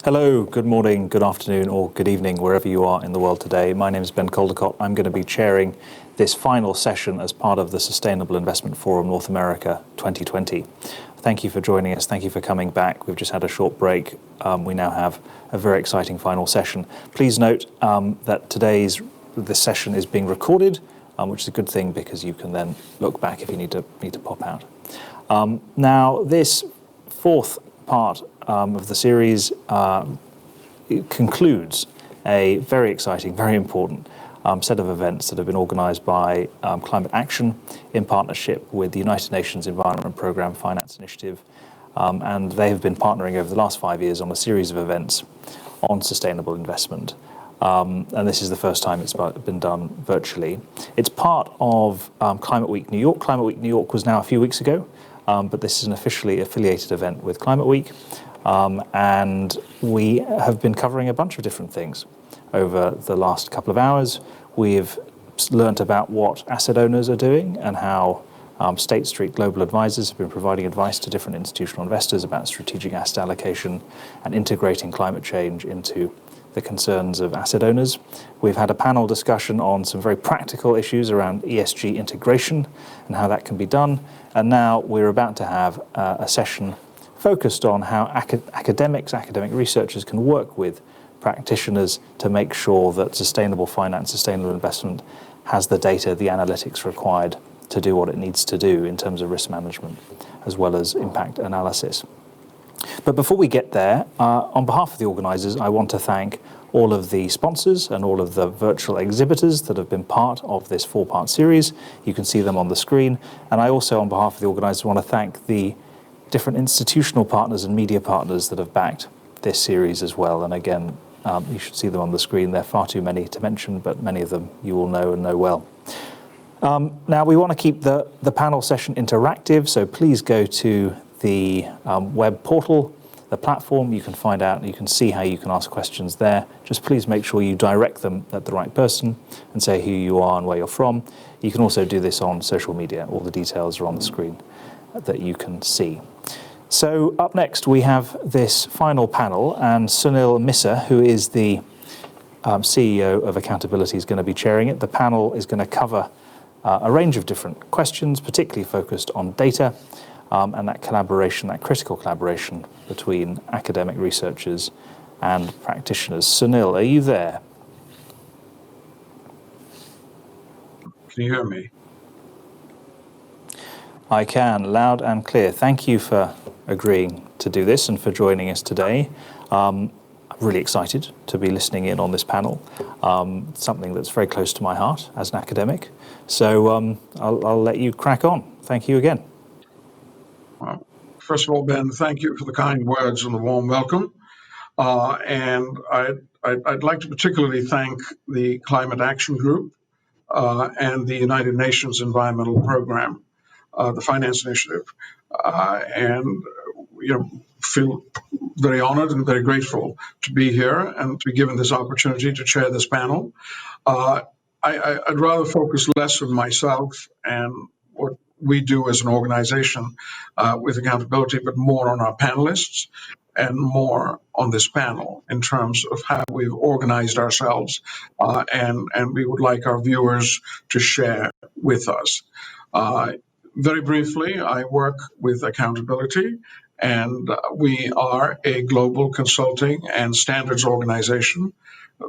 Hello, good morning, good afternoon, or good evening, wherever you are in the world today. My name is Ben Caldecott. I'm going to be chairing this final session as part of the Sustainable Investment Forum North America 2020. Thank you for joining us. Thank you for coming back. We've just had a short break. We now have a very exciting final session. Please note that this session is being recorded, which is a good thing because you can then look back if you need to pop out. Now, this fourth part of the series concludes a very exciting, very important set of events that have been organised by Climate Action in partnership with the United Nations Environment Programme Finance Initiative, and they have been partnering over the last 5 years on a series of events on sustainable investment. And this is the first time it's been done virtually. It's part of Climate Week New York. Climate Week New York was now a few weeks ago, but this is an officially affiliated event with Climate Week. And we have been covering a bunch of different things over the last couple of hours. We've learnt about what asset owners are doing and how State Street Global Advisors have been providing advice to different institutional investors about strategic asset allocation and integrating climate change into the concerns of asset owners. We've had a panel discussion on some very practical issues around ESG integration and how that can be done. And now we're about to have a session focused on how academic researchers can work with practitioners to make sure that sustainable finance, sustainable investment has the data, the analytics required to do what it needs to do in terms of risk management, as well as impact analysis. But before we get there, on behalf of the organisers, I want to thank all of the sponsors and all of the virtual exhibitors that have been part of this 4-part series. You can see them on the screen. And I also, on behalf of the organisers, want to thank the different institutional partners and media partners that have backed this series as well. And again, you should see them on the screen. There are far too many to mention, but many of them you will know and know well. Now, we want to keep the panel session interactive, so please go to the web portal, the platform. You can find out, you can see how you can ask questions there. Just please make sure you direct them at the right person and say who you are and where you're from. You can also do this on social media. All the details are on the screen that you can see. So up next, we have this final panel, and Sunil Mishra, who is the CEO of Accountability, is going to be chairing it. The panel is going to cover a range of different questions, particularly focused on data and that collaboration, that critical collaboration between academic researchers and practitioners. Sunil, are you there? Can you hear me? I can, loud and clear. Thank you for agreeing to do this and for joining us today. I'm really excited to be listening in on this panel, something that's very close to my heart as an academic. So I'll let you crack on. Thank you again. Well, first of all, Ben, thank you for the kind words and the warm welcome. And I'd like to particularly thank the Climate Action Group and the United Nations Environmental Programme, the Finance Initiative, and feel very honored and very grateful to be here and to be given this opportunity to chair this panel. I'd rather focus less on myself and what we do as an organization with accountability, but more on our panelists and more on this panel in terms of how we've organized ourselves, and we would like our viewers to share with us. Very briefly, I work with Accountability, and we are a global consulting and standards organization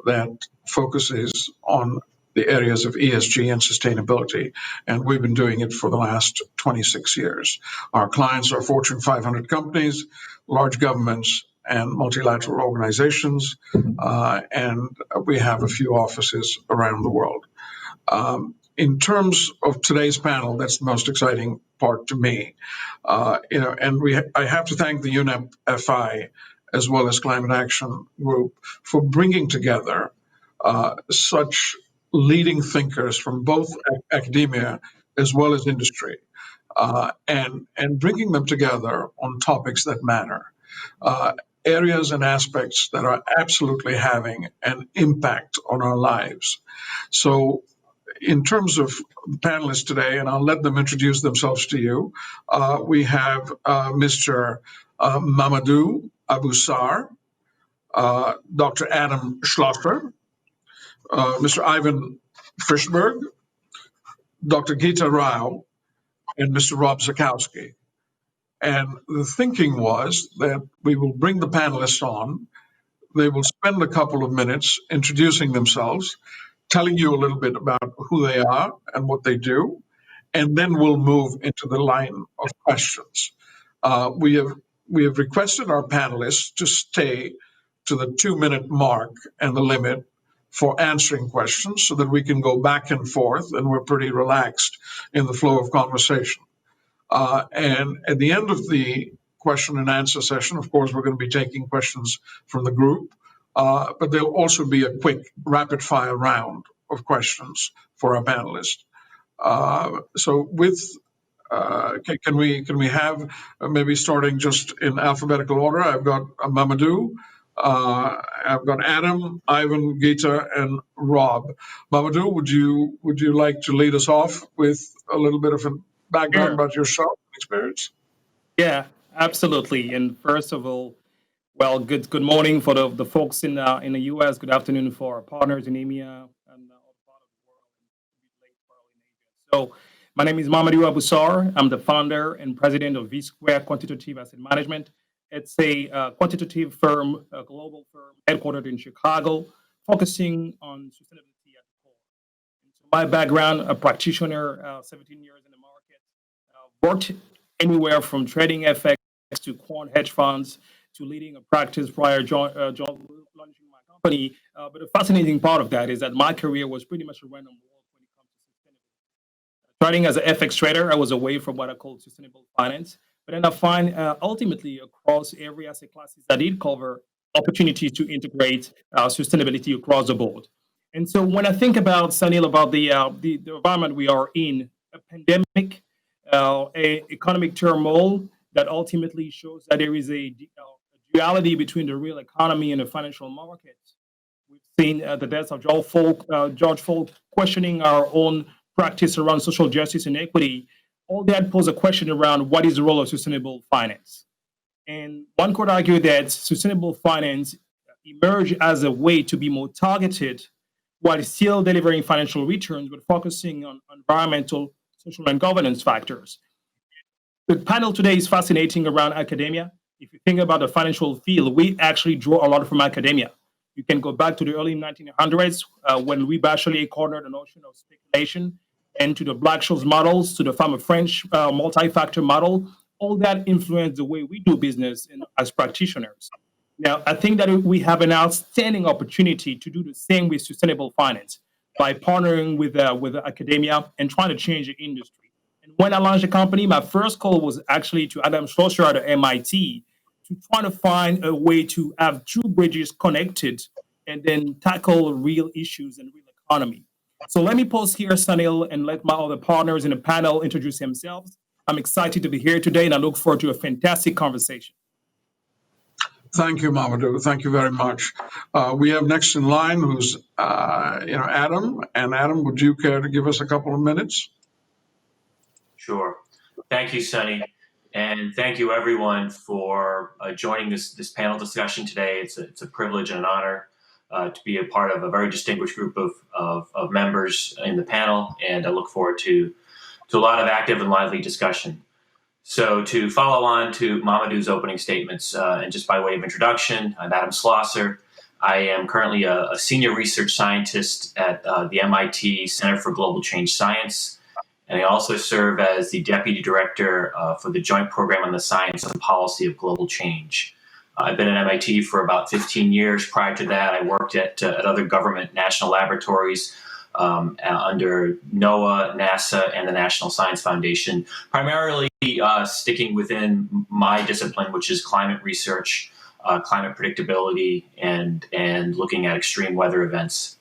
that focuses on the areas of ESG and sustainability, and we've been doing it for the last 26 years. Our clients are Fortune 500 companies, large governments, and multilateral organizations, and we have a few offices around the world. In terms of today's panel, that's the most exciting part to me. I have to thank the UNEP-FI as well as Climate Action Group for bringing together such leading thinkers from both academia as well as industry, and bringing them together on topics that matter, areas and aspects that are absolutely having an impact on our lives. So in terms of panelists today, and I'll let them introduce themselves to you, we have Mr. Mamadou Aboussar, Dr. Adam Schlosser, Mr. Ivan Frischberg, Dr. Geeta Rao, and Mr. Rob Zakowski. And the thinking was that we will bring the panelists on. They will spend a couple of minutes introducing themselves, telling you a little bit about who they are and what they do, and then we'll move into the line of questions. We have requested our panelists to stay to the 2-minute mark and the limit for answering questions so that we can go back and forth and we're pretty relaxed in the flow of conversation. And at the end of the question and answer session, of course, we're going to be taking questions from the group, but there'll also be a quick rapid fire round of questions for our panelists. So with can we have maybe starting just in alphabetical order? I've got Mamadou, I've got Adam, Ivan, Geeta, and Rob. Mamadou, would you like to lead us off with a little bit of a background Sure. about yourself and experience? Yeah, absolutely. And first of all, well, good morning for the folks in the U.S. Good afternoon for our partners in EMEA and all part of the world. Late for in Asia. So, my name is Mamadou Aboussar. I'm the founder and president of V Square Quantitative Asset Management. It's a quantitative firm, a global firm headquartered in Chicago, focusing on sustainability at the core. And so my background, a practitioner, 17 years in the market, worked anywhere from trading FX to quant hedge funds to leading a practice prior launching my company. But the fascinating part of that is that my career was pretty much a random walk when it comes to sustainability. Starting as an FX trader, I was away from what I call sustainable finance. But then I find ultimately across every asset classes that did cover opportunities to integrate sustainability across the board. And so when I think about, Sanil, about the environment we are in, a pandemic, economic turmoil that ultimately shows that there is a duality between the real economy and the financial markets. We've seen the deaths of George Folk questioning our own practice around social justice and equity. All that pose a question around what is the role of sustainable finance. And one could argue that sustainable finance emerged as a way to be more targeted while still delivering financial returns, but focusing on environmental, social, and governance factors. The panel today is fascinating around academia. If you think about the financial field, we actually draw a lot from academia. You can go back to the early 1900s when we actually cornered the notion of speculation, and to the Black-Scholes models, to the famous French multi-factor model. All that influenced the way we do business as practitioners. Now, I think that we have an outstanding opportunity to do the same with sustainable finance by partnering with academia and trying to change the industry. And when I launched the company, my first call was actually to Adam Schlosser at MIT to try to find a way to have two bridges connected and then tackle real issues and real economy. So let me pause here, Sanil, and let my other partners in the panel introduce themselves. I'm excited to be here today, and I look forward to a fantastic conversation. Thank you, Mamadou. Thank you very much. We have next in line who's Adam. And Adam, would you care to give us a couple of minutes? Sure. Thank you, Sunny. And thank you, everyone, for joining this panel discussion today. It's a privilege and an honor to be a part of a very distinguished group of members in the panel, and I look forward to a lot of active and lively discussion. So to follow on to Mamadou's opening statements, and just by way of introduction, I'm Adam Schlosser. I am currently a senior research scientist at the MIT Center for Global Change Science, and I also serve as the deputy director for the Joint Program on the Science and Policy of Global Change. I've been at MIT for about 15 years. Prior to that, I worked at other government national laboratories under NOAA, NASA, and the National Science Foundation, primarily sticking within my discipline, which is climate research, climate predictability, and looking at extreme weather events.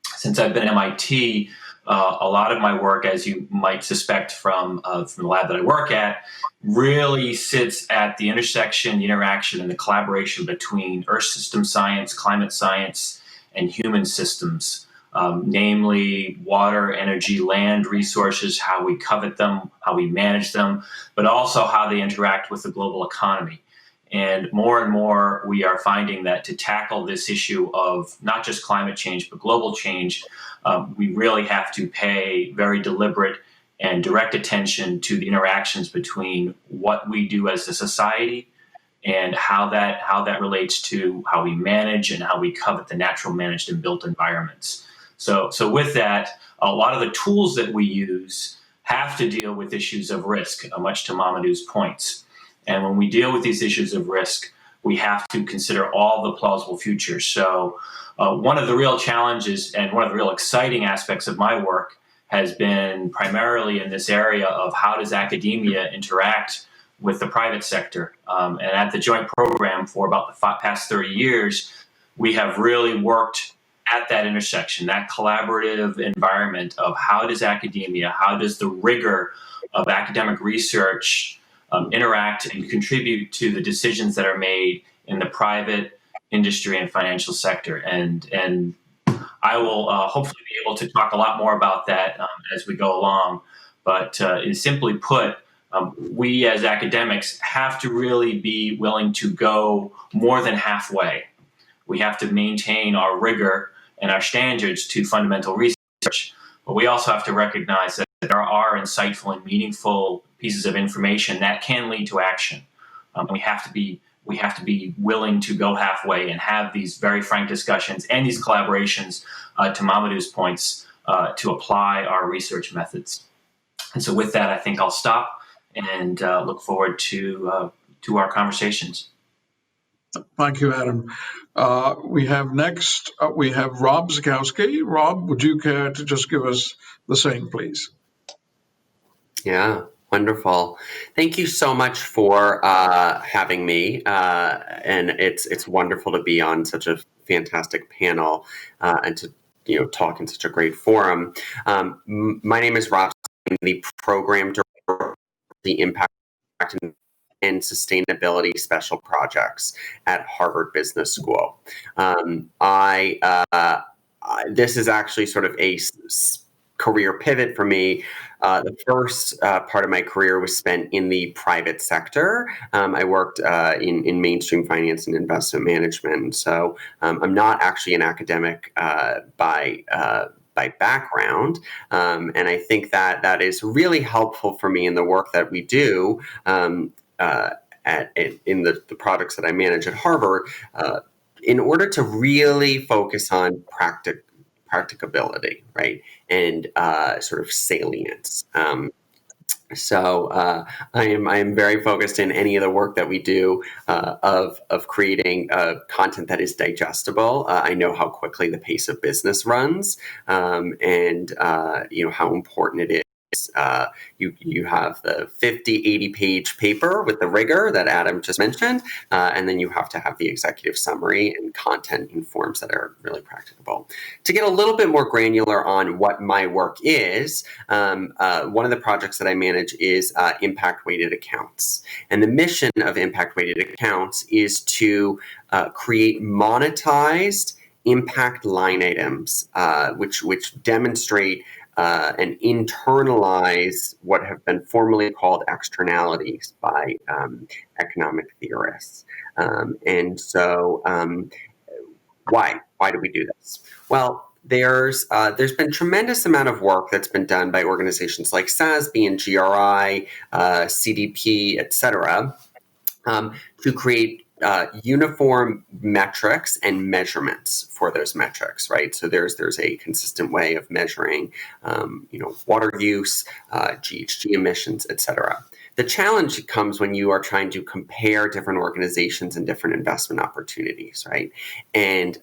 Since I've been at MIT, a lot of my work, as you might suspect from the lab that I work at, really sits at the intersection, the interaction, and the collaboration between Earth system science, climate science, and human systems, namely water, energy, land resources, how we covet them, how we manage them, but also how they interact with the global economy. And more, we are finding that to tackle this issue of not just climate change, but global change, we really have to pay very deliberate and direct attention to the interactions between what we do as a society and how that relates to how we manage and how we covet the natural managed and built environments. So with that, a lot of the tools that we use have to deal with issues of risk, much to Mamadou's points. And when we deal with these issues of risk, we have to consider all the plausible futures. So one of the real challenges and one of the real exciting aspects of my work has been primarily in this area of how does academia interact with the private sector. And at the joint program for about the past 30 years, we have really worked at that intersection, that collaborative environment of how does academia, how does the rigor of academic research interact and contribute to the decisions that are made in the private industry and financial sector. And I will hopefully be able to talk a lot more about that as we go along. But simply put, we as academics have to really be willing to go more than halfway. We have to maintain our rigor and our standards to fundamental research, but we also have to recognize that there are insightful and meaningful pieces of information that can lead to action. We have to be willing to go halfway and have these very frank discussions and these collaborations, to Mamadou's points, to apply our research methods. And so with that, I think I'll stop and look forward to our conversations. Thank you, Adam. We have next, we have Rob Zukowski. Rob, would you care to just give us the same, please? Yeah, wonderful. Thank you so much for having me. And it's wonderful to be on such a fantastic panel and to talk in such a great forum. My name is Rob. I'm the program director of the Impact and Sustainability Special Projects at Harvard Business School. This is actually sort of a career pivot for me. The first part of my career was spent in the private sector. I worked in mainstream finance and investment management. So I'm not actually an academic by background. And I think that is really helpful for me in the work that we do in the products that I manage at Harvard, in order to really focus on practicability, right, and sort of salience. So I am very focused in any of the work that we do of creating content that is digestible. I know how quickly the pace of business runs, and how important it is. You have the 80 page paper with the rigor that Adam just mentioned, and then you have to have the executive summary and content in forms that are really practicable. To get a little bit more granular on what my work is, one of the projects that I manage is impact weighted accounts. And the mission of impact weighted accounts is to create monetized impact line items, which demonstrate and internalize what have been formerly called externalities by economic theorists. And so why do we do this? Well, there's been tremendous amount of work that's been done by organizations like SASB and GRI, CDP, et cetera, to create uniform metrics and measurements for those metrics, right? So there's a consistent way of measuring, water use, GHG emissions, et cetera. The challenge comes when you are trying to compare different organizations and different investment opportunities, right? And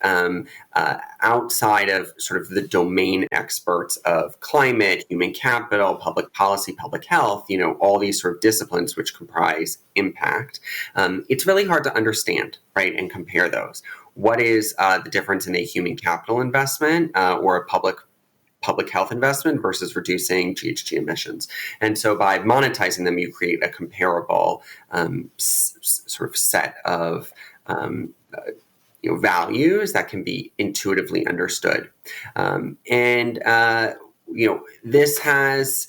outside of sort of the domain experts of climate, human capital, public policy, public health, all these sort of disciplines which comprise impact, it's really hard to understand, right, and compare those. What is the difference in a human capital investment or a public health investment versus reducing GHG emissions? And so by monetizing them, you create a comparable sort of set of values that can be intuitively understood. And this has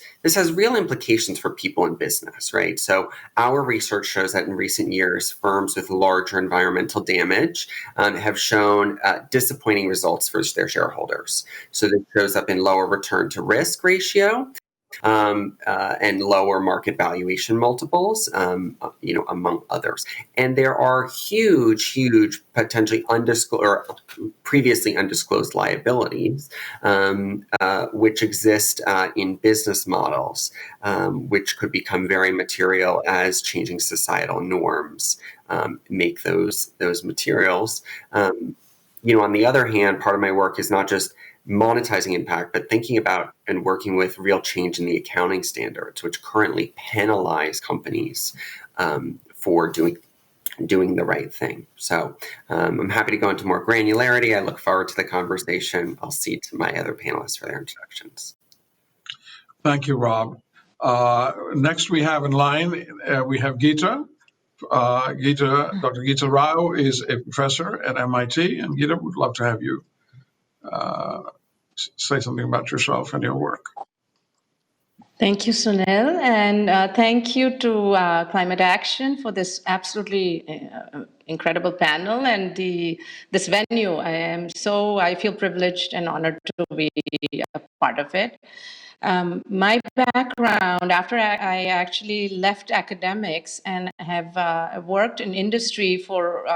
real implications for people in business, right? So our research shows that in recent years, firms with larger environmental damage have shown disappointing results for their shareholders. So this shows up in lower return to risk ratio, and lower market valuation multiples, among others. And there are huge, potentially undisclosed or previously undisclosed liabilities, which exist in business models, which could become very material as changing societal norms make those materials. On the other hand, part of my work is not just monetizing impact, but thinking about and working with real change in the accounting standards, which currently penalize companies for doing the right thing. So I'm happy to go into more granularity. I look forward to the conversation. I'll cede to my other panelists for their introductions. Thank you, Rob. Next we have in line, we have Geeta. Dr. Geeta Rao is a professor at MIT, and Geeta, would love to have you say something about yourself and your work. Thank you, Sunil, and thank you to Climate Action for this absolutely incredible panel and this venue. I feel privileged and honored to be a part of it. My background, after I actually left academics and have worked in industry for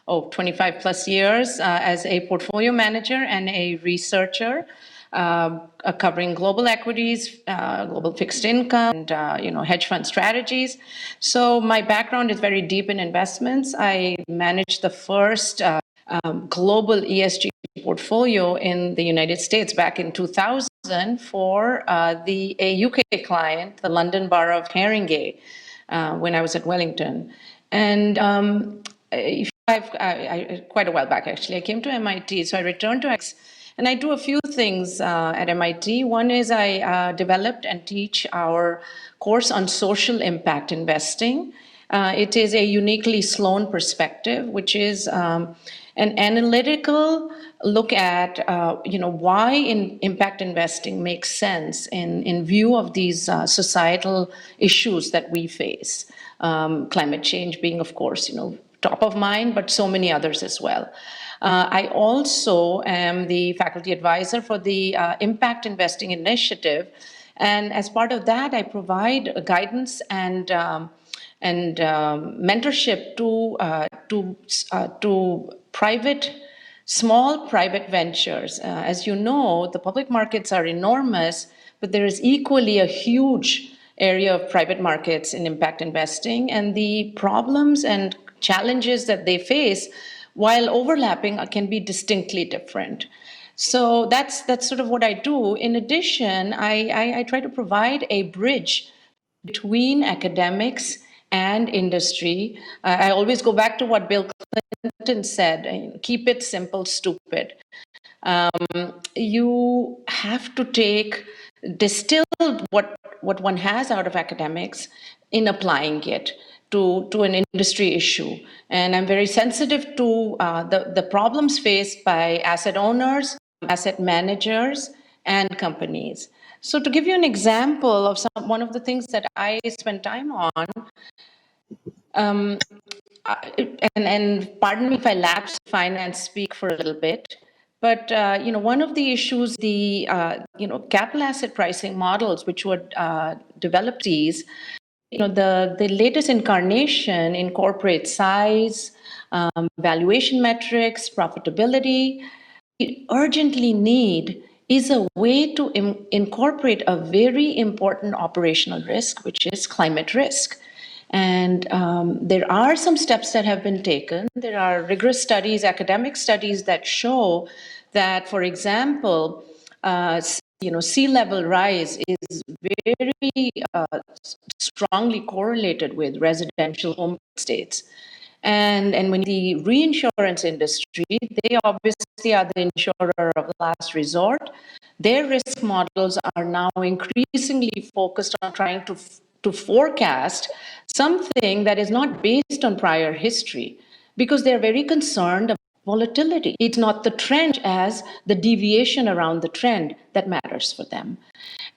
25 plus years as a portfolio manager and a researcher, covering global equities, global fixed income, and hedge fund strategies. So my background is very deep in investments. I managed the first global ESG portfolio in the United States back in 2000 for a UK client, the London Borough of Haringey, when I was at Wellington. And quite a while back, actually, I came to MIT, so I returned to and I do a few things at MIT. One is I developed and teach our course on social impact investing. It is a uniquely Sloan perspective, which is an analytical look at why impact investing makes sense in view of these societal issues that we face. Climate change being, of course, top of mind, but so many others as well. I also am the faculty advisor for the Impact Investing Initiative, and as part of that, I provide guidance and mentorship to small private ventures. As you know, the public markets are enormous, but there is equally a huge area of private markets in impact investing, and the problems and challenges that they face, while overlapping, can be distinctly different. So that's sort of what I do. In addition, I try to provide a bridge between academics and industry. I always go back to what Bill Clinton said, keep it simple, stupid. You have to distill what one has out of academics in applying it to an industry issue. And I'm very sensitive to the problems faced by asset owners, asset managers, and companies. So to give you an example of one of the things that I spend time on, and pardon me if I lapse finance speak for a little bit, but one of the issues, the capital asset pricing models, which were developed, the latest incarnation incorporates size, valuation metrics, profitability. We urgently need is a way to incorporate a very important operational risk, which is climate risk. And there are some steps that have been taken. There are rigorous studies, academic studies that show that, for example, sea level rise is very strongly correlated with residential home states. And when the reinsurance industry, they obviously are the insurer of last resort. Their risk models are now increasingly focused on trying to forecast something that is not based on prior history, because they're very concerned about volatility. It's not the trend as the deviation around the trend that matters for them.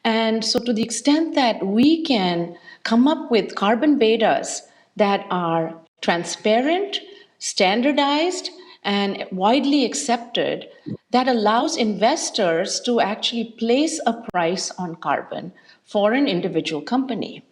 And so to the extent that we can come up with carbon betas that are transparent, standardized, and widely accepted, that allows investors to actually place a price on carbon for an individual company.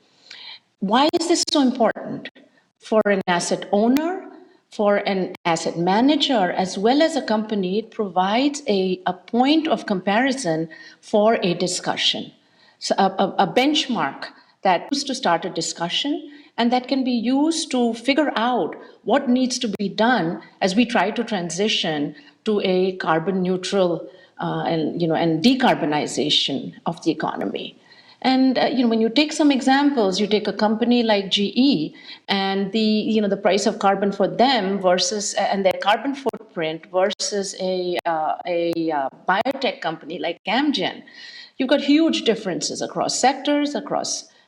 Why is this so important? For an asset owner, for an asset manager, as well as a company, it provides a point of comparison for a discussion. So a benchmark that used to start a discussion and that can be used to figure out what needs to be done as we try to transition to a carbon neutral and decarbonization of the economy. And when you take some examples, you take a company like GE and the price of carbon for them versus and their carbon footprint versus a biotech company like Amgen. You've got huge differences across sectors,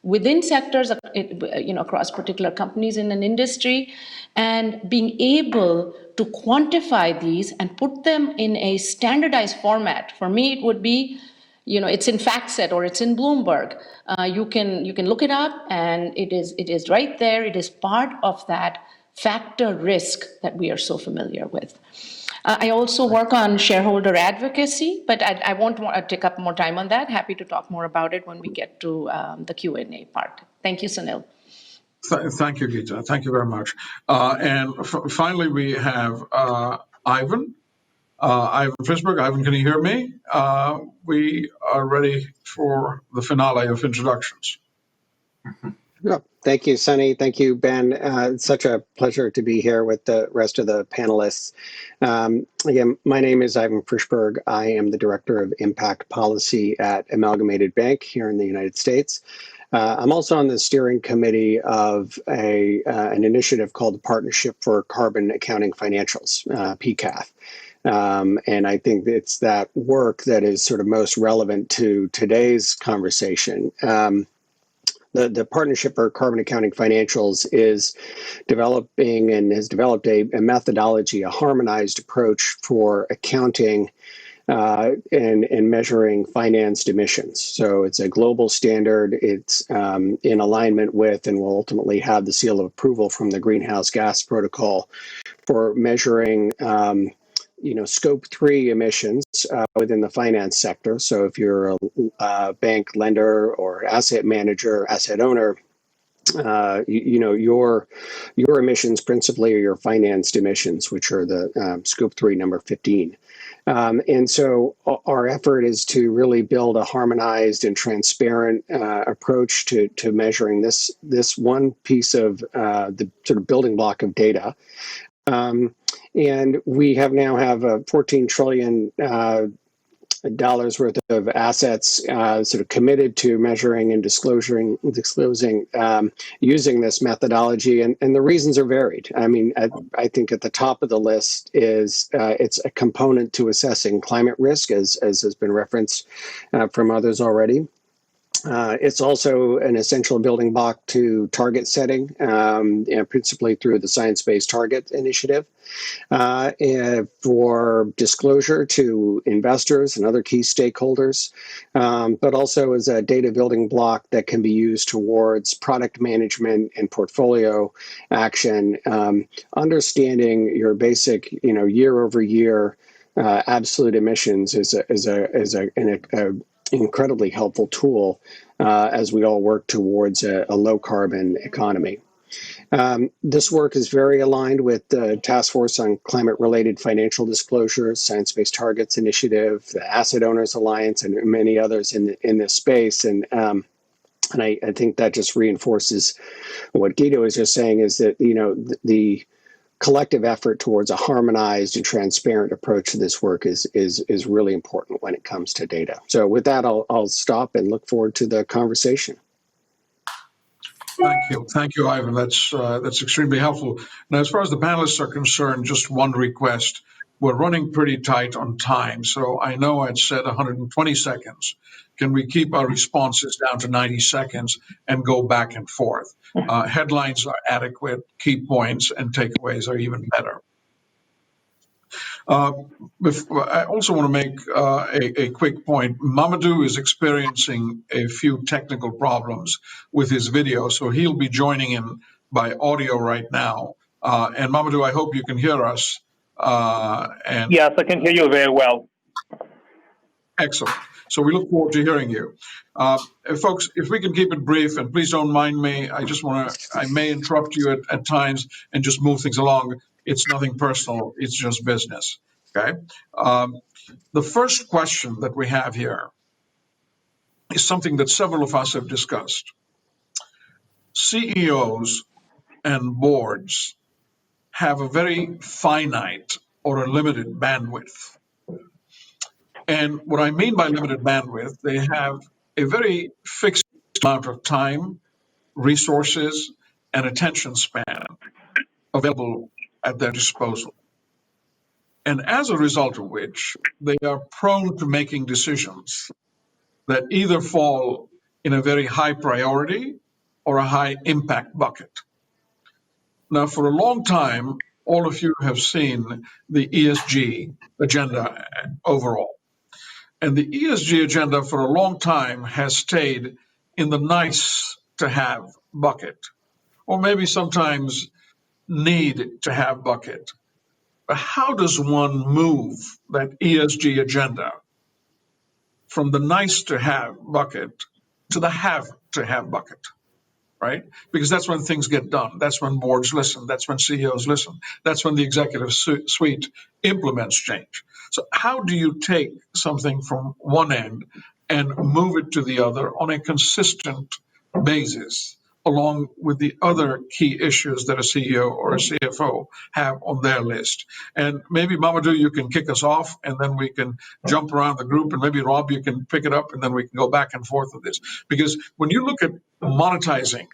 within sectors, across particular companies in an industry, and being able to quantify these and put them in a standardized format. For me, it would be, it's in FactSet or it's in Bloomberg. You can look it up, and it is right there. It is part of that factor risk that we are so familiar with. I also work on shareholder advocacy, but I won't want to take up more time on that. Happy to talk more about it when we get to the Q&A part. Thank you, Sunil. Thank you, Geeta. Thank you very much. And finally, we have Ivan. Ivan Fishberg. Ivan, can you hear me? We are ready for the finale of introductions. Yeah, thank you, Sunny. Thank you, Ben. It's such a pleasure to be here with the rest of the panelists. Again, my name is Ivan Frischberg. I am the Director of Impact Policy at Amalgamated Bank here in the United States. I'm also on the steering committee of an initiative called the Partnership for Carbon Accounting Financials, PCAF. And I think it's that work that is sort of most relevant to today's conversation. The Partnership for Carbon Accounting Financials is developing and has developed a methodology, a harmonized approach for accounting and measuring financed emissions. So it's a global standard. It's in alignment with and will ultimately have the seal of approval from the Greenhouse Gas Protocol for measuring Scope 3 emissions within the finance sector. So if you're a bank lender or asset manager, asset owner, your emissions principally are your financed emissions, which are the Scope 3 number 15. And so our effort is to really build a harmonized and transparent approach to measuring this one piece of the sort of building block of data. And we now have $14 trillion worth of assets sort of committed to measuring and disclosing using this methodology. And the reasons are varied. I mean, I think at the top of the list is it's a component to assessing climate risk, as has been referenced from others already. It's also an essential building block to target setting, principally through the Science Based Target Initiative, for disclosure to investors and other key stakeholders, but also as a data building block that can be used towards product management and portfolio action, understanding your basic, year over year absolute emissions is an incredibly helpful tool as we all work towards a low carbon economy. This work is very aligned with the Task Force on Climate-Related Financial Disclosures, Science Based Targets Initiative, the Asset Owners Alliance, and many others in this space. And I think that just reinforces what Geeta was just saying, is that the collective effort towards a harmonized and transparent approach to this work is really important when it comes to data. So with that, I'll stop and look forward to the conversation. Thank you, Ivan. That's extremely helpful. Now, as far as the panelists are concerned, just one request. We're running pretty tight on time, so I know I'd said 120 seconds. Can we keep our responses down to 90 seconds and go back and forth? Headlines are adequate, key points and takeaways are even better. I also want to make a quick point. Mamadou is experiencing a few technical problems with his video, so he'll be joining in by audio right now. And Mamadou, I hope you can hear us. And Yes, I can hear you very well. excellent. So we look forward to hearing you. Folks, if we can keep it brief, and please don't mind me, I may interrupt you at times and just move things along. It's nothing personal, it's just business. Okay. The first question that we have here is something that several of us have discussed. CEOs and boards have a very finite or a limited bandwidth. And what I mean by limited bandwidth, they have a very fixed amount of time, resources, and attention span available at their disposal. And as a result of which, they are prone to making decisions that either fall in a very high priority or a high impact bucket. Now, for a long time, all of you have seen the ESG agenda overall. And the ESG agenda for a long time has stayed in the nice to have bucket, or maybe sometimes need to have bucket. But how does one move that ESG agenda from the nice to have bucket to the have to have bucket? Right? Because that's when things get done. That's when boards listen. That's when CEOs listen. That's when the executive suite implements change. So how do you take something from one end and move it to the other on a consistent basis, along with the other key issues that a CEO or a CFO have on their list? And maybe Mamadou, you can kick us off, and then we can jump around the group, and maybe Rob, you can pick it up, and then we can go back and forth with this. Because when you look at monetizing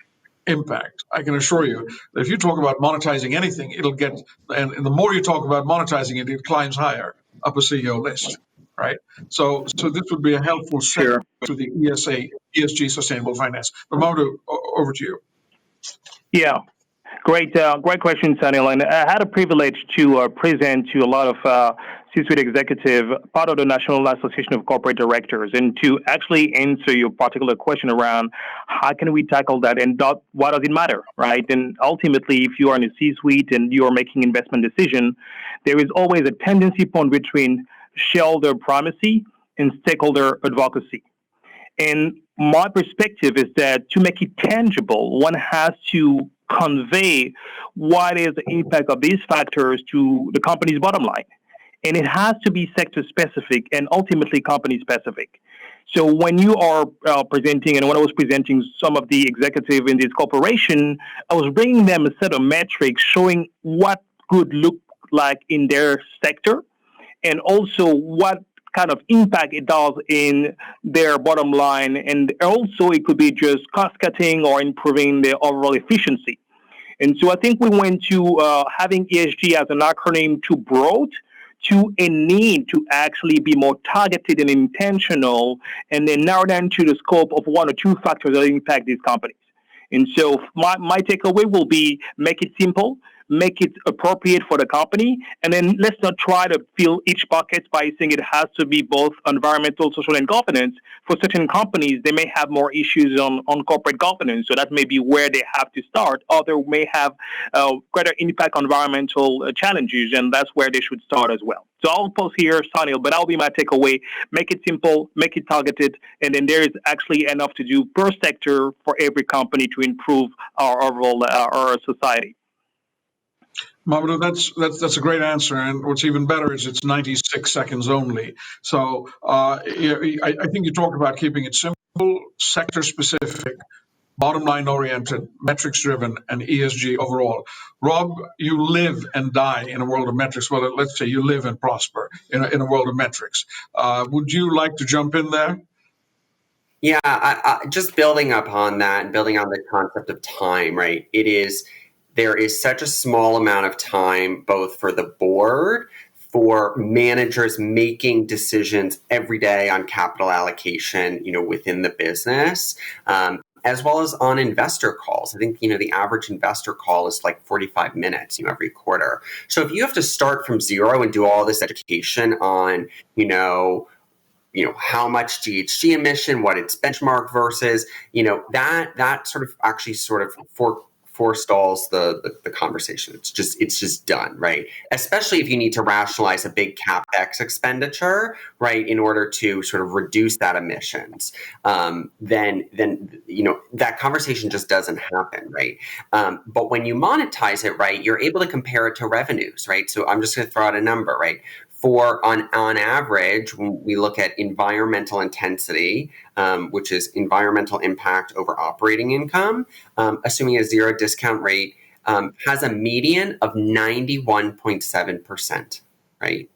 impact, I can assure you that if you talk about monetizing anything, it'll get, and the more you talk about monetizing it, it climbs higher up a CEO list, right? So this would be a helpful segue to the ESG sustainable finance. But Mamadou, over to you. Yeah, great question, Sunil. And I had a privilege to present to a lot of C-suite executive, part of the National Association of Corporate Directors, and to actually answer your particular question around how can we tackle that and why does it matter, right? And ultimately, if you are in a C-suite and you are making investment decision, there is always a tendency point between shareholder primacy and stakeholder advocacy. And my perspective is that to make it tangible, one has to convey what is the impact of these factors to the company's bottom line. And it has to be sector specific and ultimately company specific. So when you are presenting, and when I was presenting some of the executive in this corporation, I was bringing them a set of metrics showing what good look like in their sector, and also what kind of impact it does in their bottom line. And also it could be just cost cutting or improving their overall efficiency. And so I think we went to having ESG as an acronym too broad, to a need to actually be more targeted and intentional, and then narrow down to the scope of one or two factors that impact these companies. And so my takeaway will be make it simple, make it appropriate for the company, and then let's not try to fill each bucket by saying it has to be both environmental, social, and governance. For certain companies, they may have more issues on corporate governance, so that may be where they have to start. Others may have greater impact on environmental challenges, and that's where they should start as well. So I'll pause here, Sunil, but that'll be my takeaway. Make it simple, make it targeted, and then there is actually enough to do per sector for every company to improve our overall our society. Mamadou, that's a great answer, and what's even better is it's 96 seconds only. So I think you talked about keeping it simple, sector specific, bottom line oriented, metrics driven, and ESG overall. Rob, you live and die in a world of metrics. Well, let's say you live and prosper in a world of metrics. Would you like to jump in there? Yeah, I just building upon that and building on the concept of time, right? There is such a small amount of time, both for the board, for managers making decisions every day on capital allocation, within the business, as well as on investor calls. I think, the average investor call is like 45 minutes, every quarter. So if you have to start from zero and do all this education on, how much GHG emission, what it's benchmarked versus, that sort of actually forestalls the conversation. It's just done, right? Especially if you need to rationalize a big CapEx expenditure, right, in order to sort of reduce that emissions. Then that conversation just doesn't happen, right? But when you monetize it, right, you're able to compare it to revenues, right? So I'm just going to throw out a number, right? On average, when we look at environmental intensity, which is environmental impact over operating income, assuming a zero discount rate, has a median of 91.7%, right?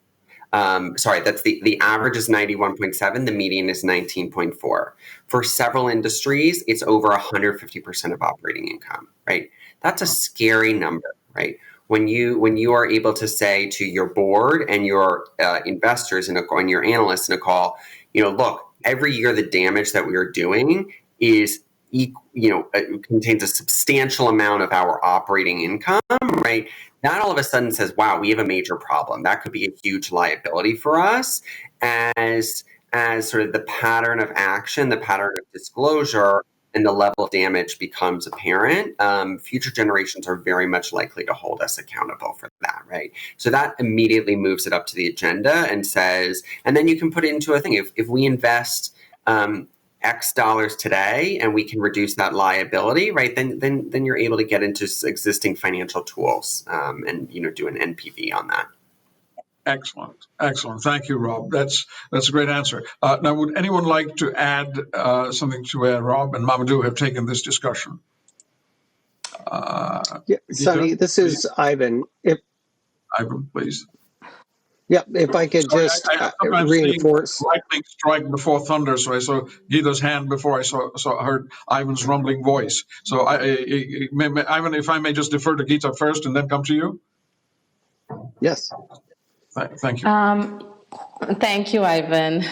Sorry, that's the average is 91.7, the median is 19.4. For several industries, it's over 150% of operating income, right? That's a scary number, right? When you are able to say to your board and your investors and your analysts in a call, look, every year the damage that we are doing is contains a substantial amount of our operating income, right? That all of a sudden says, wow, we have a major problem. That could be a huge liability for us as sort of the pattern of action, the pattern of disclosure, and the level of damage becomes apparent. Future generations are very much likely to hold us accountable for that, right? So that immediately moves it up to the agenda and says, and then you can put it into a thing. If we invest X dollars today and we can reduce that liability, right, then you're able to get into existing financial tools and do an NPV on that. Excellent. Thank you, Rob. That's a great answer. Now, would anyone like to add something to where Rob and Mamadou have taken this discussion? Sunny, this is Ivan. Ivan, please. Yeah, if I could just reinforce. Lightning strike before thunder, so I saw Guido's hand before I heard Ivan's rumbling voice. So, Ivan, if I may just defer to Guido first and then come to you. Yes. Thank you. Thank you, Ivan.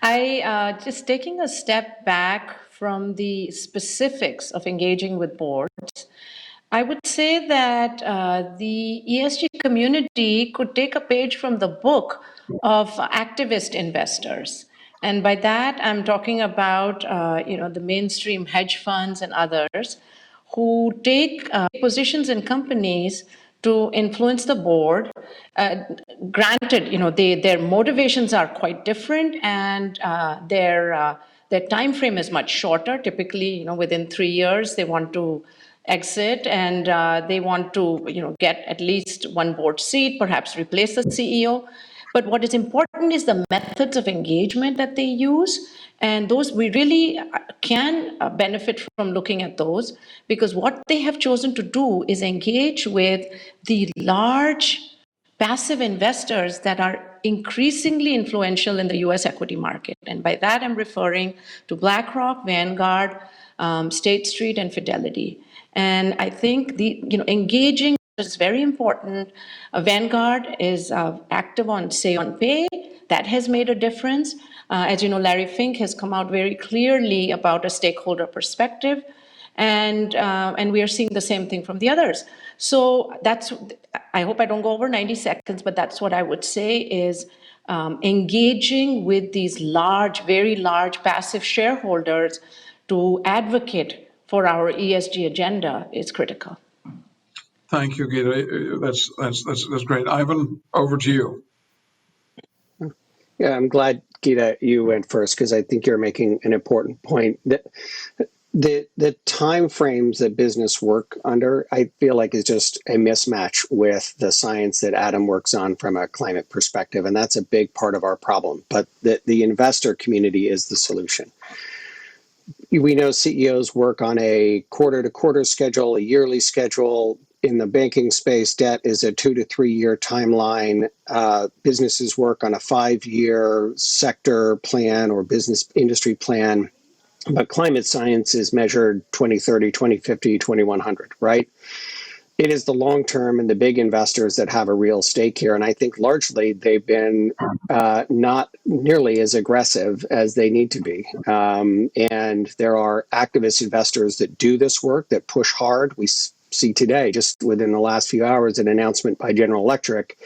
I just taking a step back from the specifics of engaging with boards, I would say that the ESG community could take a page from the book of activist investors. And by that, I'm talking about, the mainstream hedge funds and others who take positions in companies to influence the board. Granted, their motivations are quite different, and their time frame is much shorter. Typically, within 3 years, they want to exit, and they want to, get at least one board seat, perhaps replace the CEO. But what is important is the methods of engagement that they use. And those, we really can benefit from looking at those, because what they have chosen to do is engage with the large passive investors that are increasingly influential in the US equity market. And by that, I'm referring to BlackRock, Vanguard, State Street, and Fidelity. And I think engaging is very important. Vanguard is active on Say on Pay. That has made a difference. As you know, Larry Fink has come out very clearly about a stakeholder perspective, and we are seeing the same thing from the others. So I hope I don't go over 90 seconds, but that's what I would say is engaging with these very large passive shareholders to advocate for our ESG agenda is critical. Thank you, Guido. That's great. Ivan, over to you. Yeah, I'm glad, Guido, you went first, because I think you're making an important point. The time frames that business work under, I feel like, is just a mismatch with the science that Adam works on from a climate perspective, and that's a big part of our problem. But the investor community is the solution. We know CEOs work on a quarter-to-quarter schedule, a yearly schedule. In the banking space, debt is a 2 to 3 year timeline. Businesses work on a 5-year sector plan or business industry plan. But climate science is measured 2030, 2050, 2100, right? it is the long term and the big investors that have a real stake here. And I think largely they've been not nearly as aggressive as they need to be. And there are activist investors that do this work, that push hard. We see today, just within the last few hours, an announcement by General Electric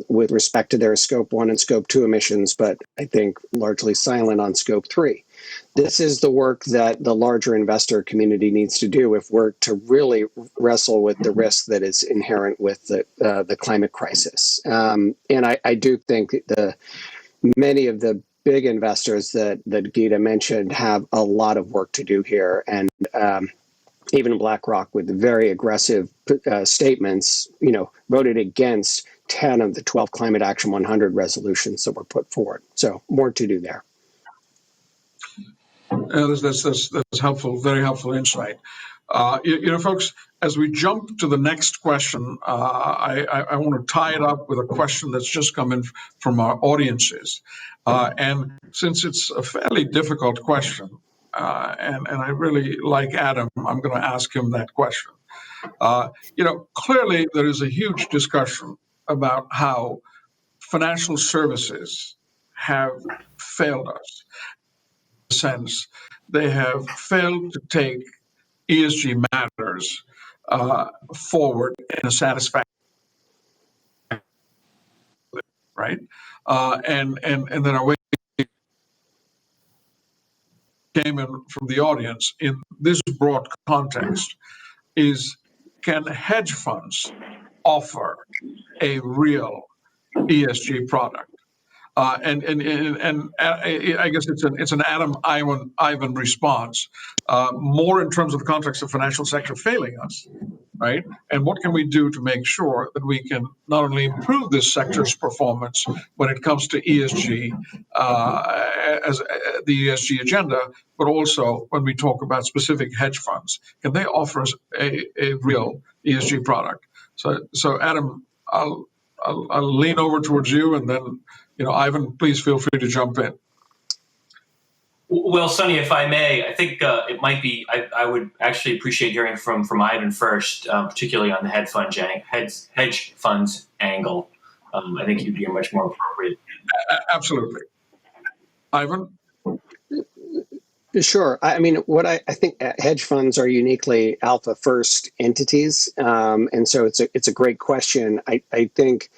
with respect to their Scope 1 and Scope 2 emissions, but I think largely silent on Scope 3. This is the work that the larger investor community needs to do if we're to really wrestle with the risk that is inherent with the climate crisis. And I do think many of the big investors that Geeta mentioned have a lot of work to do here. And even BlackRock, with very aggressive statements, voted against 10 of the 12 Climate Action 100 resolutions that were put forward. So more to do there. That's helpful, very helpful insight. Folks, as we jump to the next question, I want to tie it up with a question that's just come in from our audiences. And since it's a fairly difficult question, and I really like Adam, I'm going to ask him that question. Clearly there is a huge discussion about how financial services have failed us. In a sense, they have failed to take ESG matters forward in a satisfactory way, right? And then our way came in from the audience in this broad context is, can hedge funds offer a real ESG product? And I guess it's an Adam Ivan response, more in terms of the context of financial sector failing us, right? And what can we do to make sure that we can not only improve this sector's performance when it comes to ESG, as the ESG agenda, but also when we talk about specific hedge funds, can they offer us a real ESG product? So Adam, I'll lean over towards you, and then Ivan, please feel free to jump in. Well, Sonny, if I may, I think it might be, I would actually appreciate hearing from Ivan first, particularly on the hedge funds angle. I think you'd be much more appropriate. Absolutely. Ivan? Sure. I mean, what I think hedge funds are uniquely alpha first entities. And so it's a great question. I think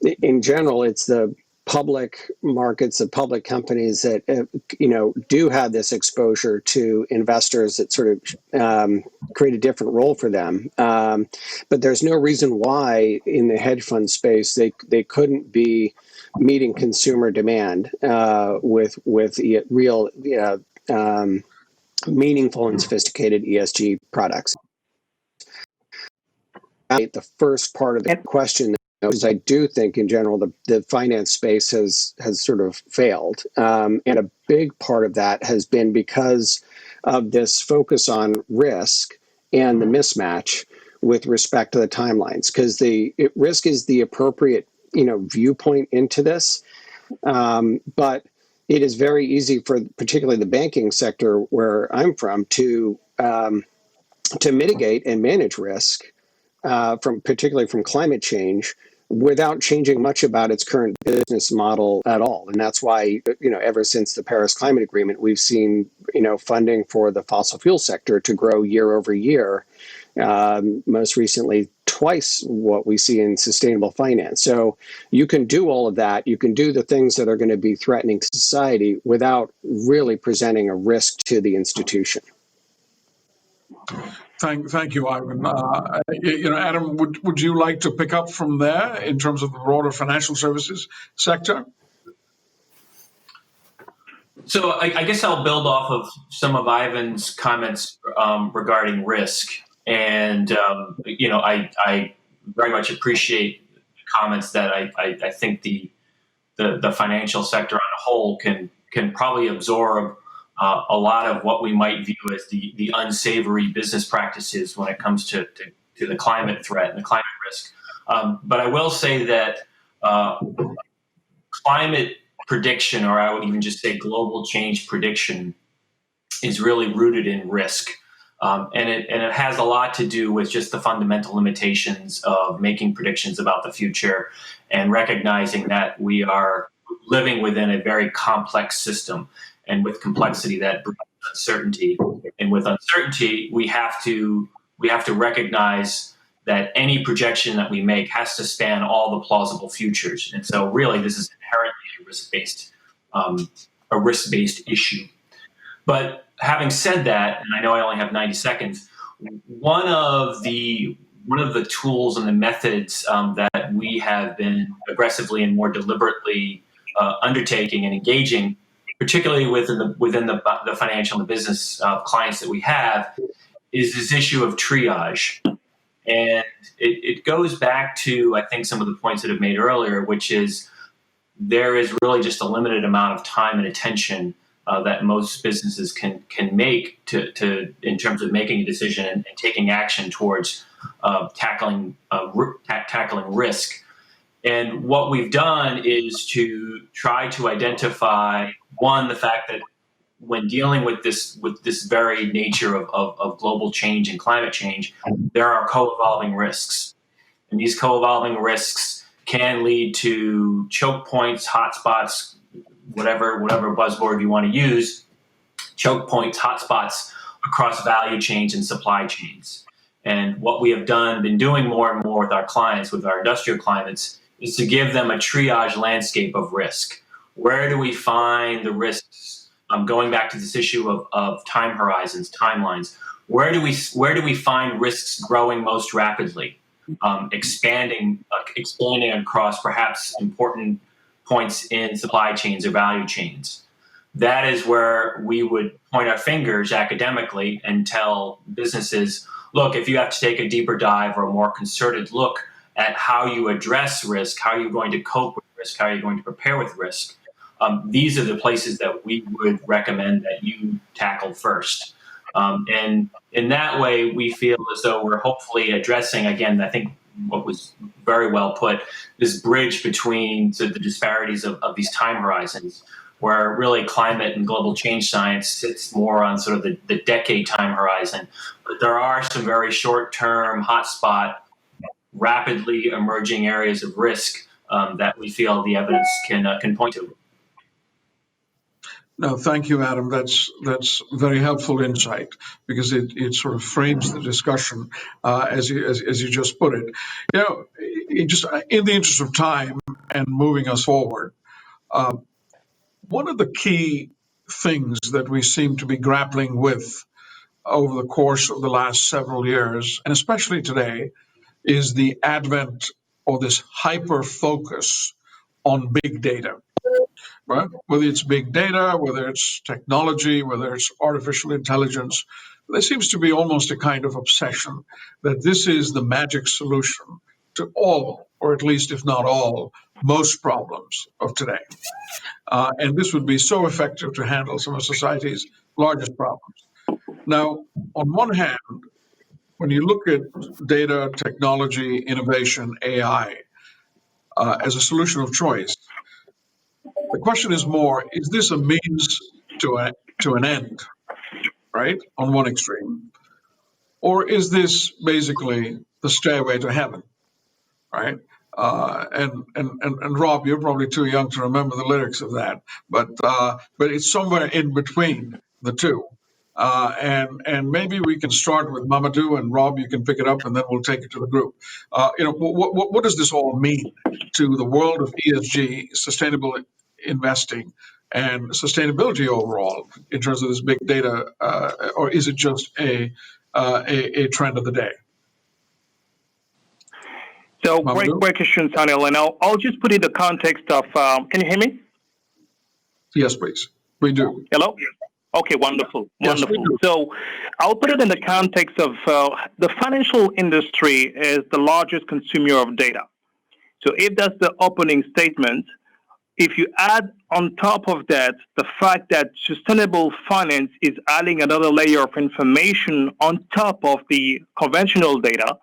in general, it's the public markets, the public companies that, do have this exposure to investors that sort of create a different role for them. But there's no reason why in the hedge fund space, they couldn't be meeting consumer demand with real meaningful and sophisticated ESG products. The first part of the question is, I do think in general the finance space has sort of failed, and a big part of that has been because of this focus on risk and the mismatch with respect to the timelines. Because risk is the appropriate viewpoint into this, but it is very easy for particularly the banking sector where I'm from to mitigate and manage risk particularly from climate change without changing much about its current business model at all. And that's why, ever since the Paris Climate Agreement, we've seen, funding for the fossil fuel sector to grow year over year, most recently twice what we see in sustainable finance. So you can do all of that. You can do the things that are going to be threatening to society without really presenting a risk to the institution. Thank you, Ivan. Adam, would you like to pick up from there in terms of the broader financial services sector? So I guess I'll build off of some of Ivan's comments regarding risk. And, I very much appreciate the comments that I think the financial sector on a whole can probably absorb a lot of what we might view as the unsavory business practices when it comes to the climate threat and the climate risk. But I will say that climate prediction, or I would even just say global change prediction, is really rooted in risk. And it has a lot to do with just the fundamental limitations of making predictions about the future and recognizing that we are living within a very complex system, and with complexity that brings uncertainty. And with uncertainty, we have to recognize that any projection that we make has to span all the plausible futures. And so really this is inherently a risk-based issue. But having said that, and I know I only have 90 seconds, one of the tools and the methods that we have been aggressively and more deliberately undertaking and engaging, particularly within the financial and the business clients that we have, is this issue of triage. And it goes back to, I think, some of the points that I've made earlier, which is there is really just a limited amount of time and attention that most businesses can make to in terms of making a decision and taking action towards tackling risk. And what we've done is to try to identify, one, the fact that when dealing with this very nature of global change and climate change, there are co-evolving risks. And these co-evolving risks can lead to choke points, hotspots, whatever buzzword you want to use, choke points, hotspots across value chains and supply chains. And what we have been doing more and more with our clients, with our industrial clients, is to give them a triage landscape of risk. Where do we find the risks? Going back to this issue of time horizons, timelines, where do we find risks growing most rapidly, expanding across perhaps important points in supply chains or value chains? That is where we would point our fingers academically and tell businesses, look, if you have to take a deeper dive or a more concerted look at how you address risk, how you're going to cope with risk, how you're going to prepare with risk, these are the places that we would recommend that you tackle first. And in that way, we feel as though we're hopefully addressing, again, I think what was very well put, this bridge between the disparities of these time horizons, where really climate and global change science sits more on sort of the decade time horizon. But there are some very short-term, hotspot, rapidly emerging areas of risk that we feel the evidence can point to. No, thank you, Adam. That's very helpful insight, because it sort of frames the discussion as you just put it. You know, just in the interest of time and moving us forward, one of the key things that we seem to be grappling with over the course of the last several years, and especially today, is the advent or this hyper focus on big data. Right? Whether it's big data, whether it's technology, whether it's artificial intelligence, there seems to be almost a kind of obsession that this is the magic solution to all, or at least if not all, most problems of today. And this would be so effective to handle some of society's largest problems. Now, on one hand, when you look at data, technology, innovation, AI, as a solution of choice, the question is more, is this a means to an end, right, on one extreme? Or is this basically the stairway to heaven, right? And Rob, you're probably too young to remember the lyrics of that, but it's somewhere in between the two. And maybe we can start with Mamadou, and Rob, you can pick it up, and then we'll take it to the group. What does this all mean to the world of ESG, sustainable investing, and sustainability overall in terms of this big data, or is it just a trend of the day? So great question, Sanil, and I'll just put it in the context of, can you hear me? Yes, please. We do. Hello? Okay, wonderful. Yes, wonderful. So I'll put it in the context of the financial industry is the largest consumer of data. So if that's the opening statement, if you add on top of that the fact that sustainable finance is adding another layer of information on top of the conventional data,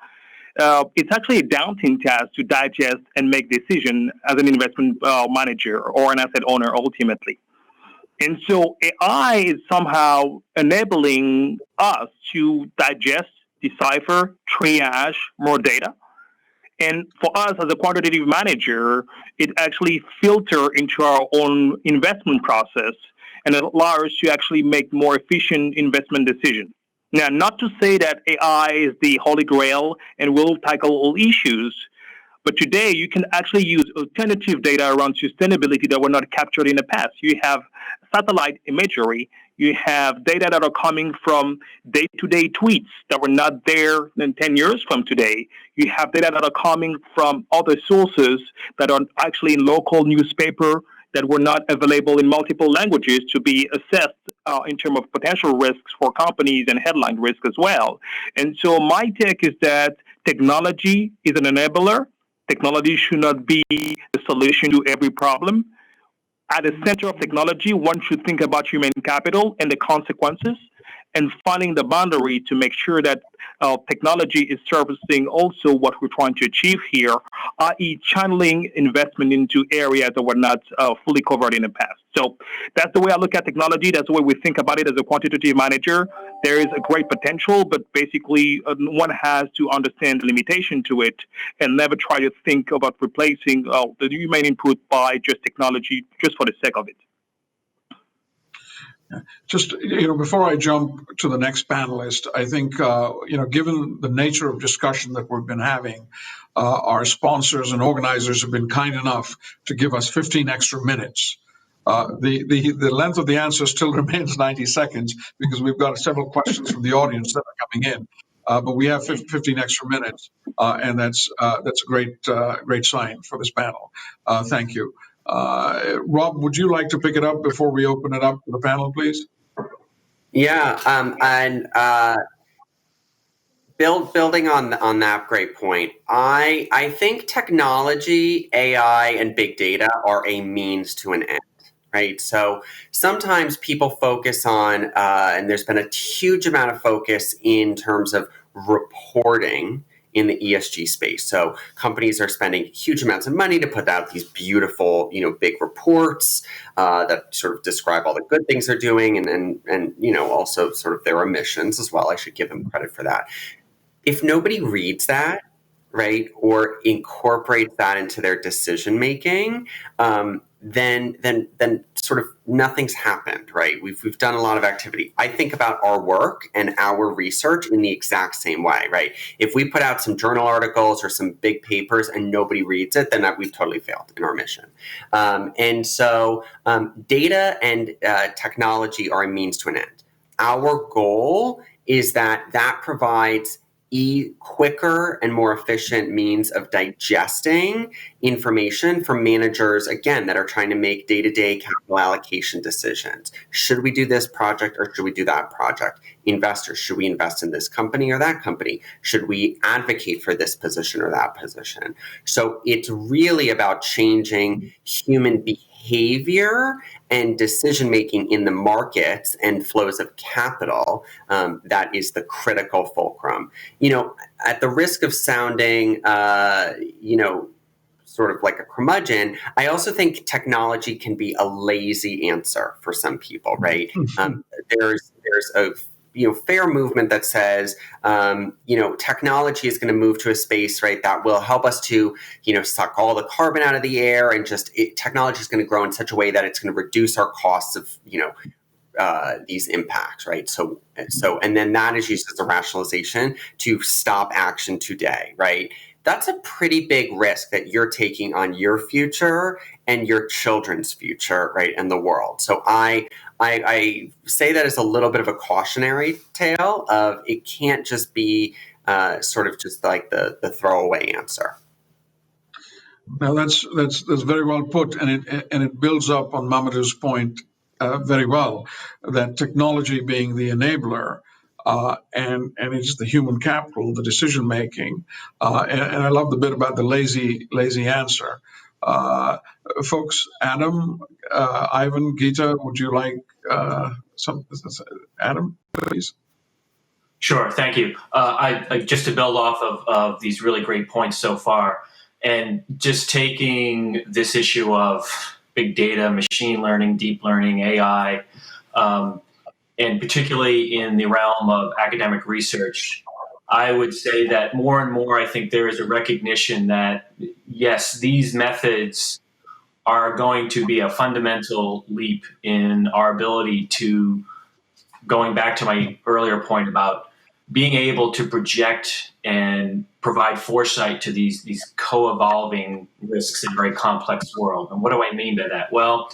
it's actually a daunting task to digest and make decisions as an investment manager or an asset owner ultimately. And so AI is somehow enabling us to digest, decipher, triage more data. And for us as a quantitative manager, it actually filter into our own investment process and it allows us to actually make more efficient investment decisions. Now, not to say that AI is the holy grail and will tackle all issues, but today you can actually use alternative data around sustainability that were not captured in the past. You have satellite imagery, you have data that are coming from day-to-day tweets that were not there in 10 years from today. You have data that are coming from other sources that are actually in local newspaper that were not available in multiple languages to be assessed in terms of potential risks for companies and headline risk as well. And so my take is that technology is an enabler. Technology should not be the solution to every problem. At the center of technology, one should think about human capital and the consequences and finding the boundary to make sure that technology is servicing also what we're trying to achieve here, i.e. channeling investment into areas that were not fully covered in the past. So that's the way I look at technology. That's the way we think about it as a quantitative manager. There is a great potential, but basically one has to understand the limitation to it and never try to think about replacing the human input by just technology just for the sake of it. Just, before I jump to the next panelist, I think, given the nature of discussion that we've been having, our sponsors and organizers have been kind enough to give us 15 extra minutes. The length of the answer still remains 90 seconds because we've got several questions from the audience that are coming in. But we have 15 extra minutes, and that's a great sign for this panel. Thank you. Rob, would you like to pick it up before we open it up to the panel, please? Yeah, and building on that great point, I think technology, AI, and big data are a means to an end. Right. So sometimes people focus on, and there's been a huge amount of focus in terms of reporting in the ESG space. So companies are spending huge amounts of money to put out these beautiful, big reports that sort of describe all the good things they're doing and also sort of their emissions as well. I should give them credit for that. If nobody reads that, right, or incorporates that into their decision making, then sort of nothing's happened, right? We've done a lot of activity. I think about our work and our research in the exact same way, right? If we put out some journal articles or some big papers and nobody reads it, then we've totally failed in our mission. And so data and technology are a means to an end. Our goal is that provides quicker and more efficient means of digesting information from managers, again, that are trying to make day-to-day capital allocation decisions. Should we do this project or should we do that project? Investors, should we invest in this company or that company? Should we advocate for this position or that position? So it's really about changing human behavior and decision-making in the markets and flows of capital. That is the critical fulcrum. At the risk of sounding, sort of like a curmudgeon, I also think technology can be a lazy answer for some people, right? There's a fair movement that says, technology is going to move to a space, right, that will help us to, suck all the carbon out of the air, and technology is going to grow in such a way that it's going to reduce our costs of, these impacts, right? So, and then that is used as a rationalization to stop action today, right? That's a pretty big risk that you're taking on your future and your children's future, right, and the world. So I say that as a little bit of a cautionary tale of it can't just be sort of just like the throwaway answer. Now that's very well put, and it builds up on Mamadou's point very well, that technology being the enabler. And it's the human capital, the decision making, and I love the bit about the lazy answer. Folks, Adam, Ivan, Gita, would you like Adam, please? Sure, thank you. I just to build off of these really great points so far, and just taking this issue of big data, machine learning, deep learning, AI, and particularly in the realm of academic research, I would say that more and more, I think there is a recognition that, yes, these methods are going to be a fundamental leap in our ability to, going back to my earlier point about being able to project and provide foresight to these co-evolving risks in a very complex world. And what do I mean by that? Well,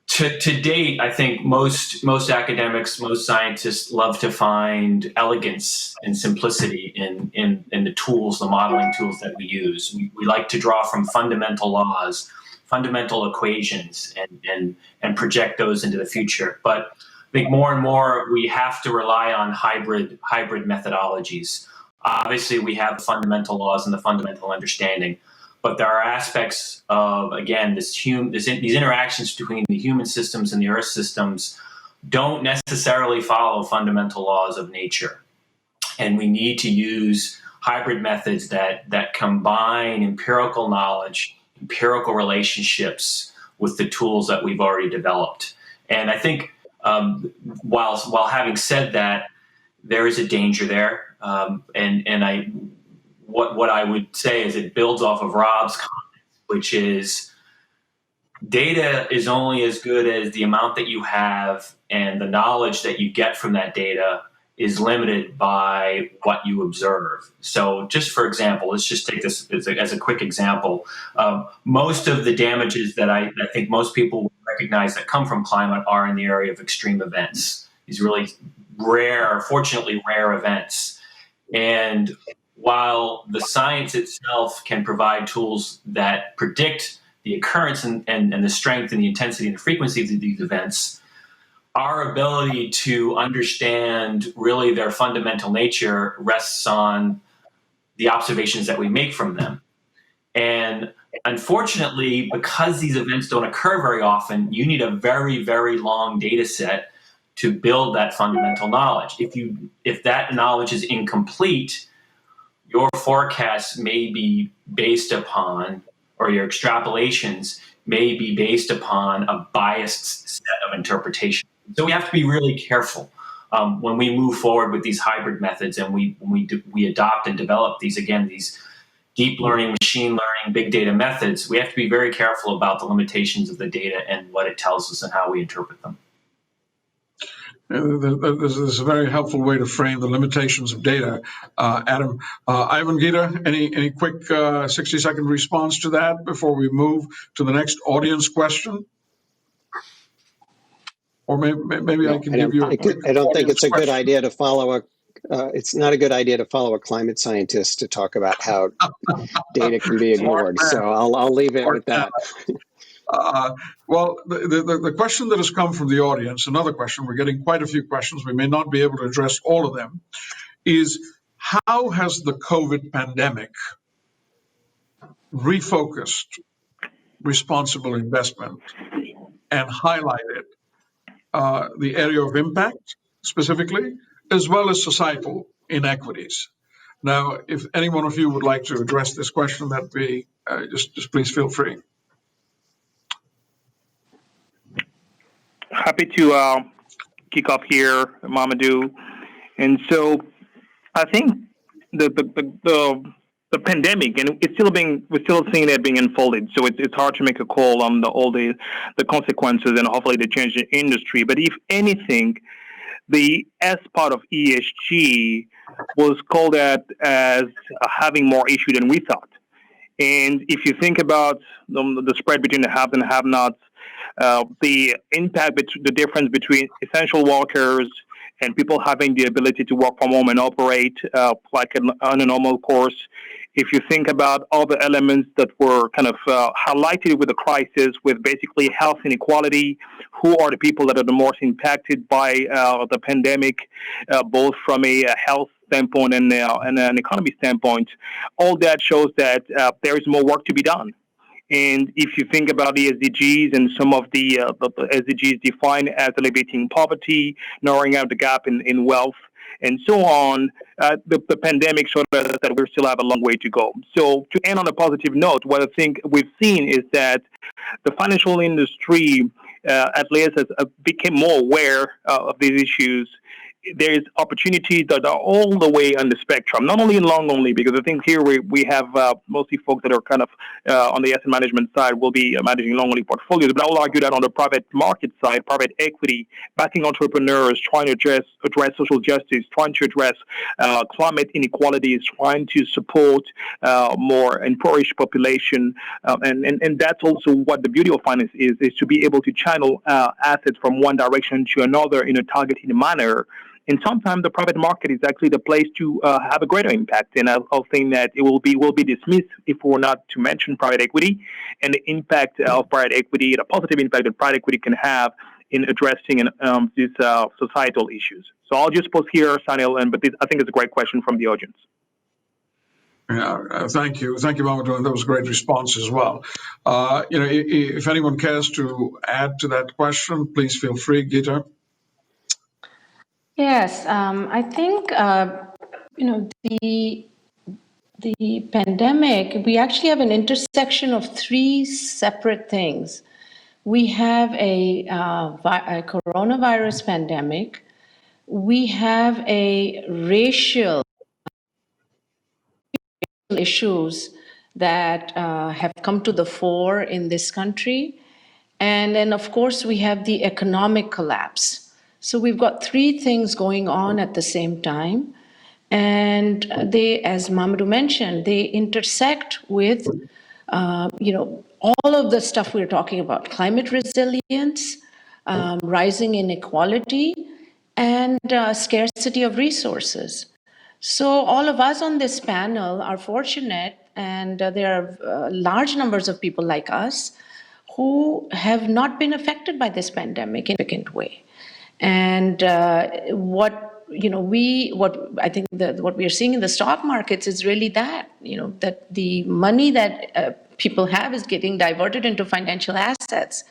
to date, I think most academics, most scientists love to find elegance and simplicity in the tools, the modeling tools that we use. We like to draw from fundamental laws, fundamental equations, and project those into the future. But I think more and more we have to rely on hybrid methodologies. Obviously, we have the fundamental laws and the fundamental understanding, but there are aspects of, again, these interactions between the human systems and the Earth systems don't necessarily follow fundamental laws of nature. And we need to use hybrid methods that combine empirical knowledge, empirical relationships with the tools that we've already developed. And I think while having said that, there is a danger there. What I would say is it builds off of Rob's comment, which is data is only as good as the amount that you have, and the knowledge that you get from that data is limited by what you observe. So just for example, let's just take this as a quick example. Most of the damages that I think most people recognize that come from climate are in the area of extreme events. These really rare, fortunately rare events. And while the science itself can provide tools that predict the occurrence and the strength and the intensity and the frequency of these events, our ability to understand really their fundamental nature rests on the observations that we make from them. And unfortunately, because these events don't occur very often, you need a very, very long data set to build that fundamental knowledge. If that knowledge is incomplete, your forecasts may be based upon, or your extrapolations may be based upon, a biased set of interpretation. So we have to be really careful when we move forward with these hybrid methods, and we adopt and develop these deep learning, machine learning, big data methods. We have to be very careful about the limitations of the data and what it tells us and how we interpret them. This is a very helpful way to frame the limitations of data. Adam, Ivan Gita, any quick 60-second response to that before we move to the next audience question? Or maybe I can give you. I don't think it's a good idea to follow it's not a good idea to follow a climate scientist to talk about how data can be ignored. So I'll leave it with that. Well, the question that has come from the audience, another question, we're getting quite a few questions, we may not be able to address all of them, is how has the COVID pandemic refocused responsible investment and highlighted the area of impact specifically, as well as societal inequities? Now, if any one of you would like to address this question, that'd be just please feel free. Happy to kick off here, Mamadou. And so I think the pandemic, and we're still seeing it being unfolded. So it's hard to make a call on all the consequences and hopefully the change in industry. But if anything, the S part of ESG was called out as having more issue than we thought. And if you think about the spread between the haves and have-nots, the impact, the difference between essential workers and people having the ability to work from home and operate like on a normal course. If you think about all the elements that were kind of highlighted with the crisis, with basically health inequality, who are the people that are the most impacted by the pandemic, both from a health standpoint and an economy standpoint, all that shows that there is more work to be done. And if you think about the SDGs and some of the SDGs defined as alleviating poverty, narrowing out the gap in wealth, and so on, the pandemic showed us that we still have a long way to go. So to end on a positive note, what I think we've seen is that the financial industry, at least, has become more aware of these issues. There is opportunities that are all the way on the spectrum, not only in long only, because I think here we have mostly folks that are kind of on the asset management side will be managing long only portfolios, but I will argue that on the private market side, private equity, backing entrepreneurs, trying to address social justice, trying to address climate inequalities, trying to support more impoverished population, and that's also what the beauty of finance is to be able to channel assets from one direction to another in a targeted manner. And sometimes the private market is actually the place to have a greater impact. And I'll think that it will be dismissed if we're not to mention private equity and the impact of private equity, the positive impact that private equity can have in addressing these societal issues. So I'll just pause here, Sanil, but I think it's a great question from the audience. Yeah, thank you, Mamadou, and that was a great response as well. If anyone cares to add to that question, please feel free, Geeta. Yes, I think the pandemic. We actually have an intersection of three separate things. We have a coronavirus pandemic. We have a racial issues that have come to the fore in this country. And then, of course, we have the economic collapse. So we've got three things going on at the same time. And they, as Mamadou mentioned, they intersect with, all of the stuff we're talking about: climate resilience, rising inequality, and scarcity of resources. So all of us on this panel are fortunate, and there are large numbers of people like us who have not been affected by this pandemic in a significant way. And what we are seeing in the stock markets is really that the money that people have is getting diverted into financial assets.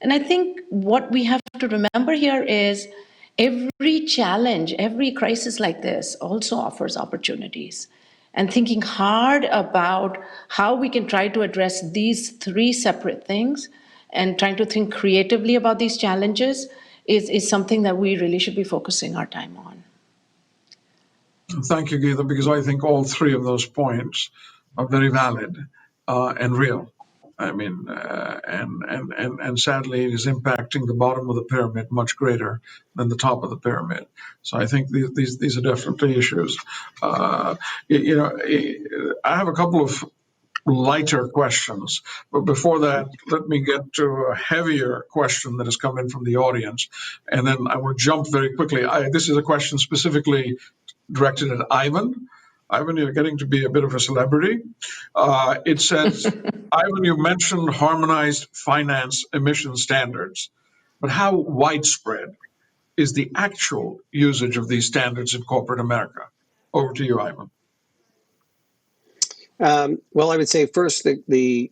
And I think what we have to remember here is every challenge, every crisis like this also offers opportunities. And thinking hard about how we can try to address these three separate things and trying to think creatively about these challenges is something that we really should be focusing our time on. Thank you, Geeta, because I think all three of those points are very valid and real. I mean, and sadly, it is impacting the bottom of the pyramid much greater than the top of the pyramid. So I think these are definitely issues. I have a couple of lighter questions, but before that, let me get to a heavier question that has come in from the audience, and then I will jump very quickly. This is a question specifically directed at Ivan. Ivan, you're getting to be a bit of a celebrity. It says, Ivan, you mentioned harmonized finance emission standards, but how widespread is the actual usage of these standards in corporate America? Over to you, Ivan. Well, I would say first the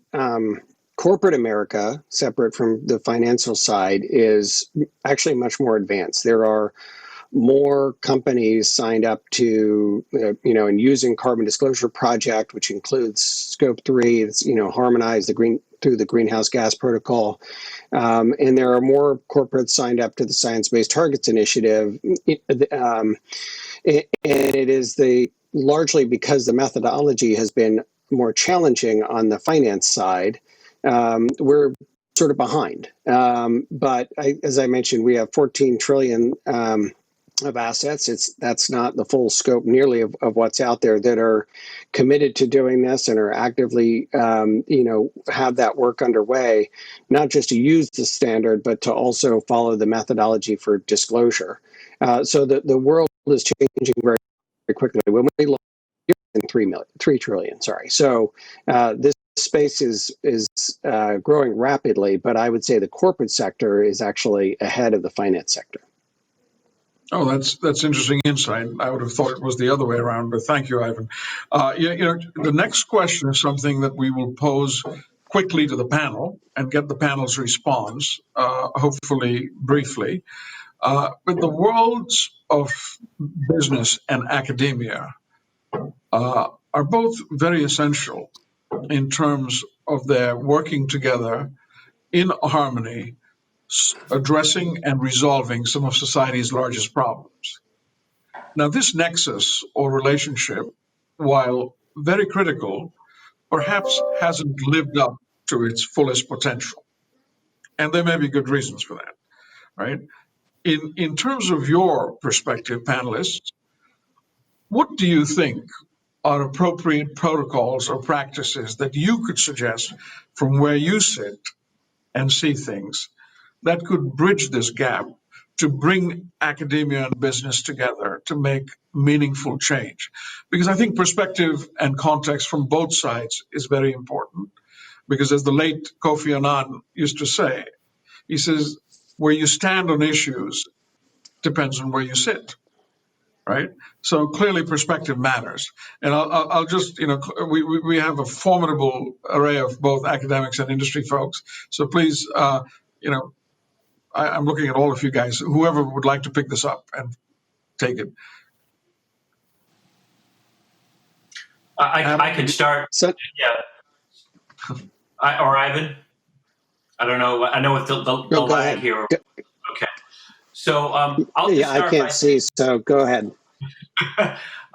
corporate America, separate from the financial side, is actually much more advanced. There are more companies signed up to, and using Carbon Disclosure Project, which includes Scope 3, it's, harmonized through the Greenhouse Gas Protocol. And there are more corporates signed up to the Science Based Targets Initiative. And it is largely because the methodology has been more challenging on the finance side. We're sort of behind. But as I mentioned, we have 14 trillion of assets. That's not the full scope nearly of what's out there that are committed to doing this and are actively, have that work underway, not just to use the standard, but to also follow the methodology for disclosure. So the world is changing very, very quickly. When we look in 3 trillion, sorry. So this space is growing rapidly, but I would say the corporate sector is actually ahead of the finance sector. Oh, that's interesting insight. I would have thought it was the other way around, but thank you, Ivan. The next question is something that we will pose quickly to the panel and get the panel's response, hopefully briefly. But the world's of business and academia are both very essential in terms of their working together in harmony, addressing and resolving some of society's largest problems. Now, this nexus or relationship, while very critical, perhaps hasn't lived up to its fullest potential. And there may be good reasons for that, right? In terms of your perspective, panelists, what do you think are appropriate protocols or practices that you could suggest from where you sit and see things that could bridge this gap to bring academia and business together to make meaningful change? Because I think perspective and context from both sides is very important. Because as the late Kofi Annan used to say, he says, where you stand on issues depends on where you sit, right? So clearly perspective matters. And I'll just, we have a formidable array of both academics and industry folks. So please, I'm looking at all of you guys, whoever would like to pick this up and take it. I can start. So, Yeah. Or Ivan. I don't know. I know with the go lag ahead. here. Okay. So I'll just Yeah, I start can't see, so go ahead.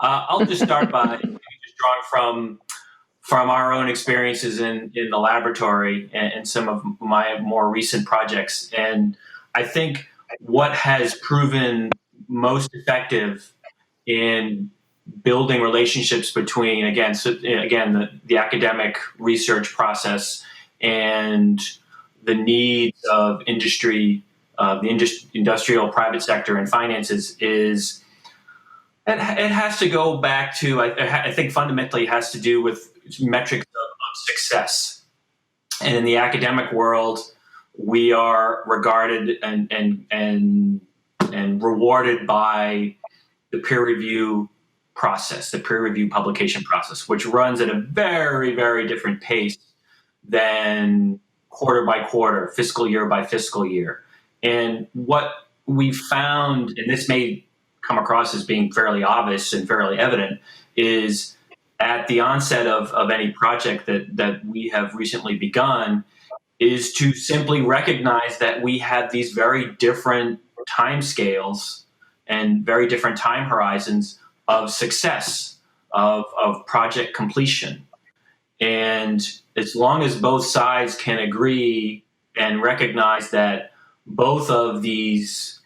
I'll just start by just drawing from our own experiences in the laboratory and some of my more recent projects. And I think what has proven most effective in building relationships between, the academic research process and the needs of industry, the industrial private sector and finances is it has to go back to, I think fundamentally it has to do with metrics of success. And in the academic world, we are regarded and rewarded by the peer review process, the peer review publication process, which runs at a very, very different pace than quarter by quarter, fiscal year by fiscal year. And what we found, and this may come across as being fairly obvious and fairly evident, is at the onset of any project that we have recently begun, is to simply recognize that we have these very different timescales and very different time horizons of success, of project completion. And as long as both sides can agree and recognize that both of these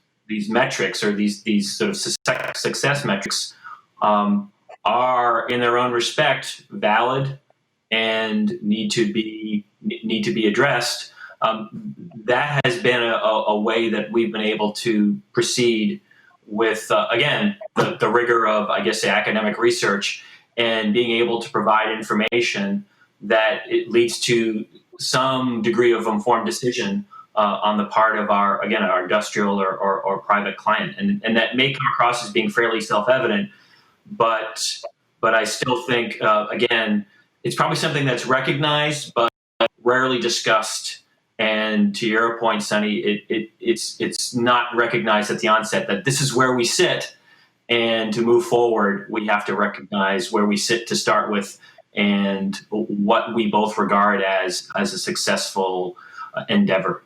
metrics or these sort of success metrics are in their own respect valid and need to be addressed, that has been a way that we've been able to proceed with again the rigor of, I guess, the academic research and being able to provide information that it leads to some degree of informed decision on the part of our industrial or private client, and that may come across as being fairly self-evident, but I still think again it's probably something that's recognized but rarely discussed. And to your point, Sunny, it's not recognized at the onset that this is where we sit, and to move forward, we have to recognize where we sit to start with and what we both regard as a successful endeavor.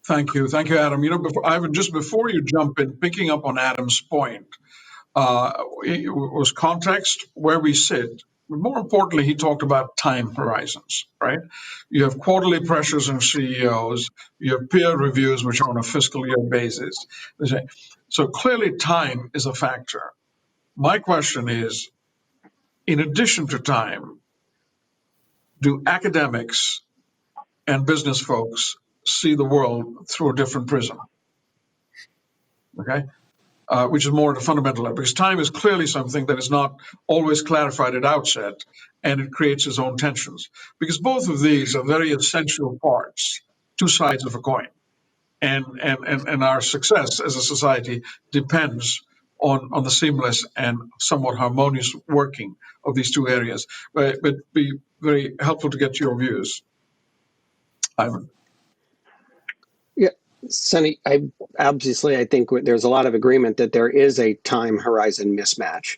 Thank you, Adam. Ivan, just before you jump in, picking up on Adam's point, it was context, where we sit. But more importantly, he talked about time horizons, right? You have quarterly pressures on CEOs, you have peer reviews, which are on a fiscal year basis. So clearly time is a factor. My question is, in addition to time, do academics and business folks see the world through a different prism? Okay? Which is more at a fundamental level, because time is clearly something that is not always clarified at outset, and it creates its own tensions. Because both of these are very essential parts, two sides of a coin, and our success as a society depends on the seamless and somewhat harmonious working of these two areas. But be very helpful to get your views, Ivan. Sunny, I think there's a lot of agreement that there is a time horizon mismatch.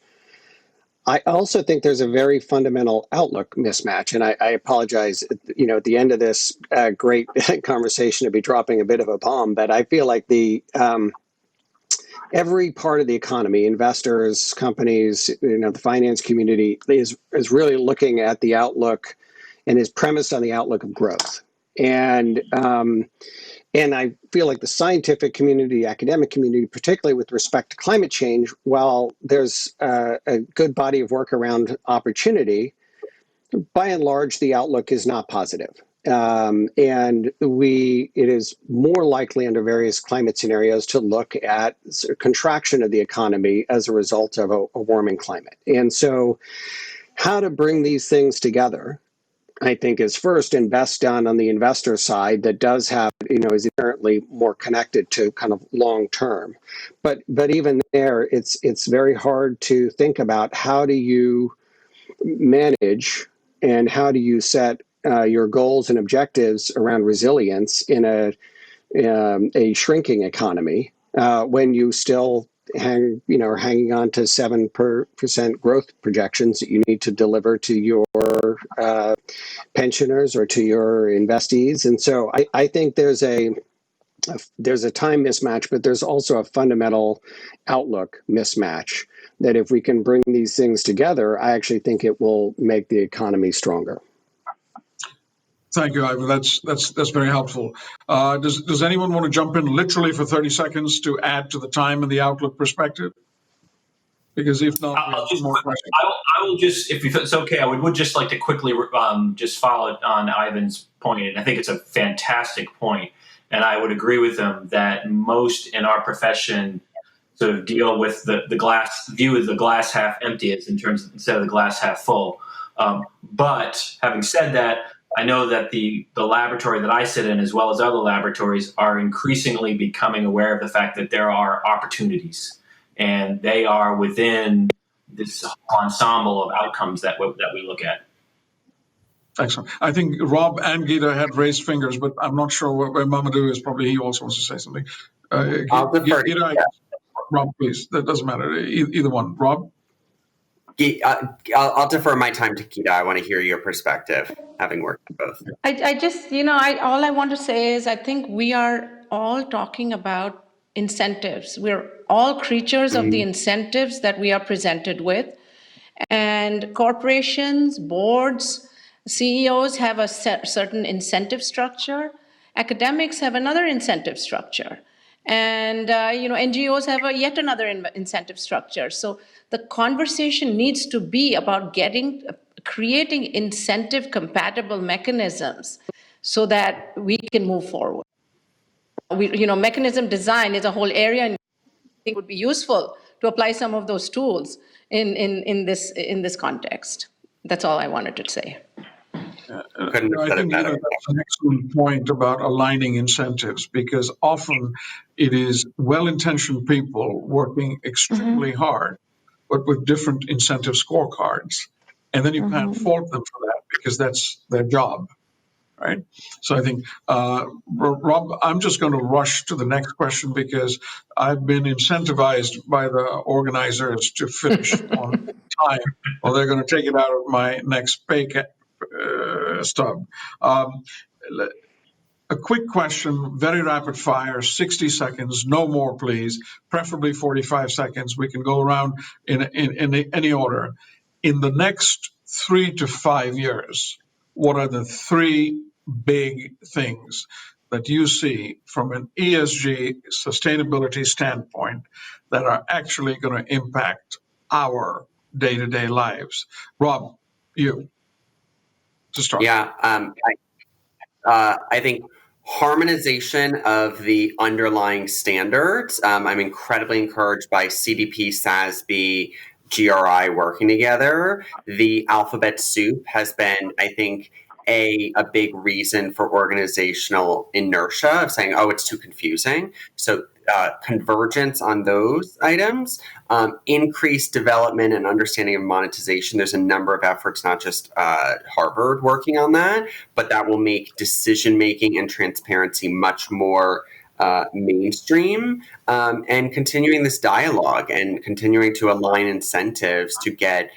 I also think there's a very fundamental outlook mismatch, and I apologize, at the end of this great conversation to be dropping a bit of a bomb, but I feel like every part of the economy, investors, companies, the finance community is really looking at the outlook and is premised on the outlook of growth. And I feel like the scientific community, academic community, particularly with respect to climate change, while there's a good body of work around opportunity, by and large, the outlook is not positive. And it is more likely under various climate scenarios to look at contraction of the economy as a result of a warming climate. And so how to bring these things together, I think, is first invest down on the investor side that does have, is inherently more connected to kind of long term. But even there, it's very hard to think about how do you manage and how do you set your goals and objectives around resilience in a shrinking economy when you still are hanging on to 7% growth projections that you need to deliver to your pensioners or to your investees. And so I think there's a time mismatch, but there's also a fundamental outlook mismatch that if we can bring these things together, I actually think it will make the economy stronger. Thank you, Ivan. That's very helpful. Does anyone want to jump in literally for 30 seconds to add to the time and the outlook perspective? Because if not, we have more questions. I will just, if it's okay, I would just like to quickly just follow on Ivan's point, and I think it's a fantastic point, and I would agree with him that most in our profession sort of deal with the glass view of the glass half empty instead of the glass half full. But having said that, I know that the laboratory that I sit in, as well as other laboratories, are increasingly becoming aware of the fact that there are opportunities, and they are within this ensemble of outcomes that we look at. Excellent. I think Rob and Gita had raised fingers, but I'm not sure where Mamadou is. Probably he also wants to say something. I'll defer. Gita, Rob, please. That doesn't matter. Either one. Rob? I'll defer my time to Gita. I want to hear your perspective, having worked with both. I just, all I want to say is I think we are all talking about incentives. We're all creatures of the incentives that we are presented with. And corporations, boards, CEOs have a certain incentive structure. Academics have another incentive structure. And NGOs have yet another incentive structure. So the conversation needs to be about creating incentive compatible mechanisms so that we can move forward. Mechanism design is a whole area, and I think it would be useful to apply some of those tools in this context. That's all I wanted to say. I think that's an excellent point about aligning incentives, because often it is well-intentioned people working extremely hard, but with different incentive scorecards. And then you can't fault them for that because that's their job, right? So I think, Rob, I'm just going to rush to the next question because I've been incentivized by the organizers to finish on time, or they're going to take it out of my next pay stub. A quick question, very rapid fire, 60 seconds, no more, please. Preferably 45 seconds. We can go around in any order. In the next 3 to 5 years, what are the 3 big things that you see from an ESG sustainability standpoint that are actually going to impact our day-to-day lives? Rob, you to start. Yeah, I think harmonization of the underlying standards. I'm incredibly encouraged by CDP, SASB, GRI working together. The alphabet soup has been, I think, a big reason for organizational inertia of saying, oh, it's too confusing. So convergence on those items, increased development and understanding of monetization. There's a number of efforts, not just Harvard working on that, but that will make decision-making and transparency much more mainstream, and continuing this dialogue and continuing to align incentives to get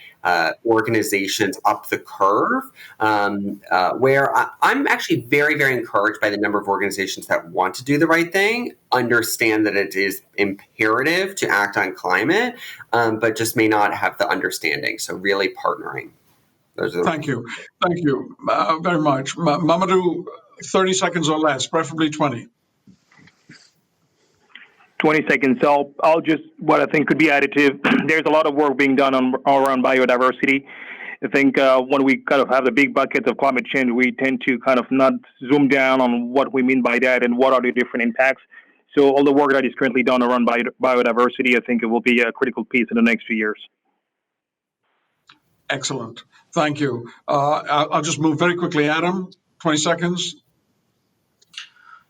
organizations up the curve, where I'm actually very, very encouraged by the number of organizations that want to do the right thing, understand that it is imperative to act on climate, but just may not have the understanding. So really partnering. Thank you very much. Mamadou, 30 seconds or less, preferably 20. 20 seconds. So I'll just, what I think could be additive, there's a lot of work being done around biodiversity. I think when we kind of have the big buckets of climate change, we tend to kind of not zoom down on what we mean by that and what are the different impacts. So all the work that is currently done around biodiversity, I think it will be a critical piece in the next few years. Excellent. Thank you. I'll just move very quickly. Adam, 20 seconds.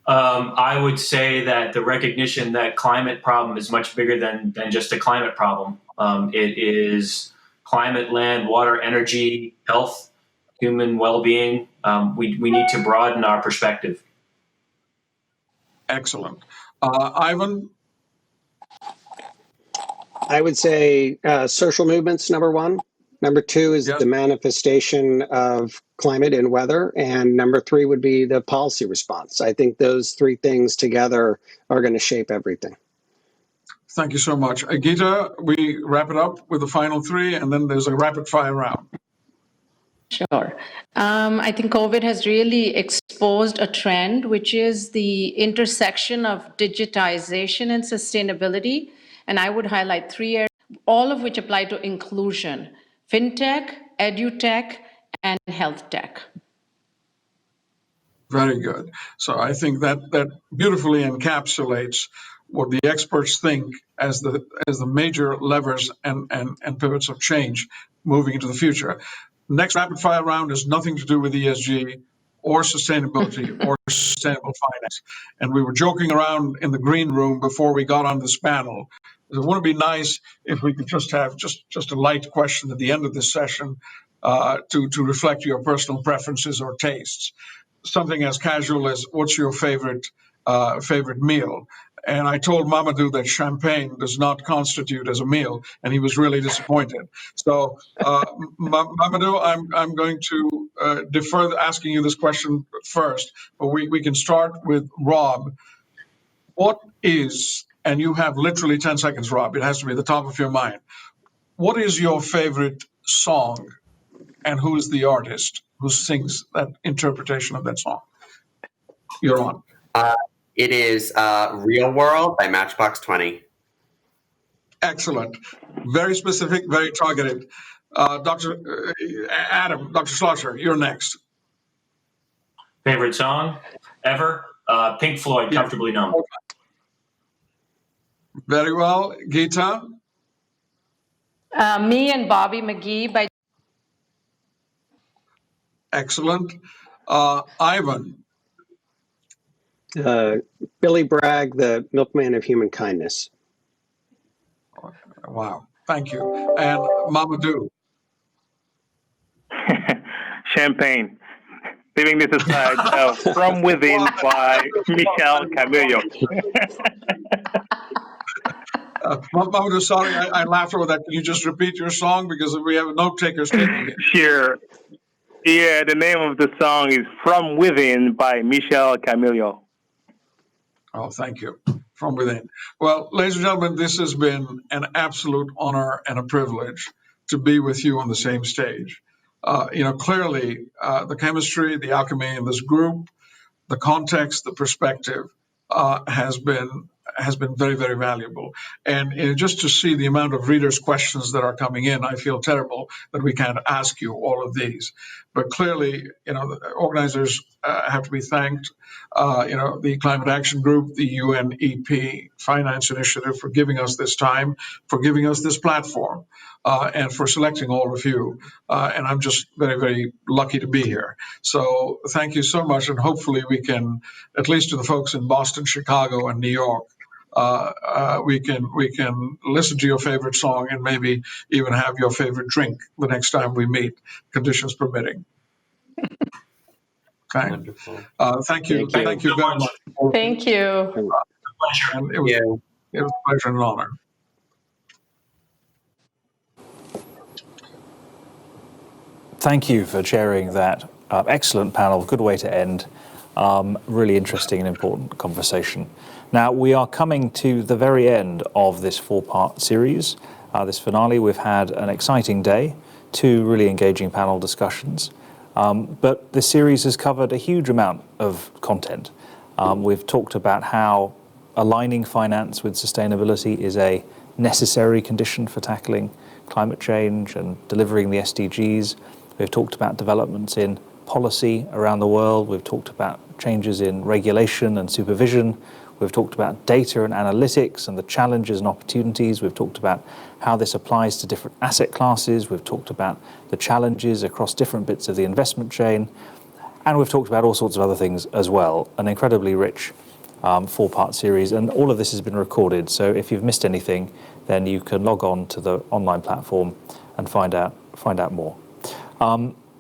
I would say that the recognition that climate problem is much bigger than just a climate problem. It is climate, land, water, energy, health, human well-being. We need to broaden our perspective. Excellent. Ivan? I would say social movements, number one. Number two is the manifestation of climate and weather. And number three would be the policy response. I think those three things together are going to shape everything. Thank you so much. Geeta, we wrap it up with the final three, and then there's a rapid fire round. Sure. I think COVID has really exposed a trend, which is the intersection of digitization and sustainability. And I would highlight three areas, all of which apply to inclusion: fintech, edutech, and health tech. Very good. So I think that beautifully encapsulates what the experts think as the major levers and pivots of change moving into the future. Next rapid fire round has nothing to do with ESG or sustainability or sustainable finance. And we were joking around in the green room before we got on this panel. It would be nice if we could just have just a light question at the end of this session to reflect your personal preferences or tastes. Something as casual as, what's your favorite meal? And I told Mamadou that champagne does not constitute as a meal, and he was really disappointed. So, Mamadou, I'm going to defer asking you this question first, but we can start with Rob. What is, and you have literally 10 seconds, Rob, it has to be the top of your mind. What is your favorite song, and who is the artist who sings that interpretation of that song? You're on. It is Real World by Matchbox 20. Excellent. Very specific, very targeted. Dr. Schlosser, you're next. Favorite song ever? Pink Floyd, Comfortably Numb. Very well. Geeta? Me and Bobby McGee by... Excellent. Ivan? Billy Bragg, the milkman of human kindness. Wow. Thank you. And Mamadou? Champagne. Leaving this aside, From Within by Michel Camillo. Mamadou, sorry, I laughed over that. Can you just repeat your song? Because we have note takers taking it. Sure. Yeah, the name of the song is From Within by Michel Camillo. Oh, thank you. From Within. Well, ladies and gentlemen, this has been an absolute honor and a privilege to be with you on the same stage. Clearly, the chemistry, the alchemy in this group, the context, the perspective has been very, very valuable. And just to see the amount of readers' questions that are coming in, I feel terrible that we can't ask you all of these. But clearly, the organizers have to be thanked. The Climate Action Group, the UNEP Finance Initiative for giving us this time, for giving us this platform, and for selecting all of you. And I'm just very, very lucky to be here. So thank you so much. And hopefully we can, at least to the folks in Boston, Chicago, and New York, we can listen to your favorite song and maybe even have your favorite drink the next time we meet, conditions permitting. Okay. Wonderful. Thank you. Thank you. Thank you very much. Thank you. Pleasure. And Yeah. it was a pleasure and an honor. Thank you for chairing that excellent panel. Good way to end. Really interesting and important conversation. Now, we are coming to the very end of this 4-part series, this finale. We've had an exciting day, 2 really engaging panel discussions. But the series has covered a huge amount of content. We've talked about how aligning finance with sustainability is a necessary condition for tackling climate change and delivering the SDGs. We've talked about developments in policy around the world. We've talked about changes in regulation and supervision. We've talked about data and analytics and the challenges and opportunities. We've talked about how this applies to different asset classes. We've talked about the challenges across different bits of the investment chain. And we've talked about all sorts of other things as well. An incredibly rich 4-part series. And all of this has been recorded. So if you've missed anything, then you can log on to the online platform and find out more.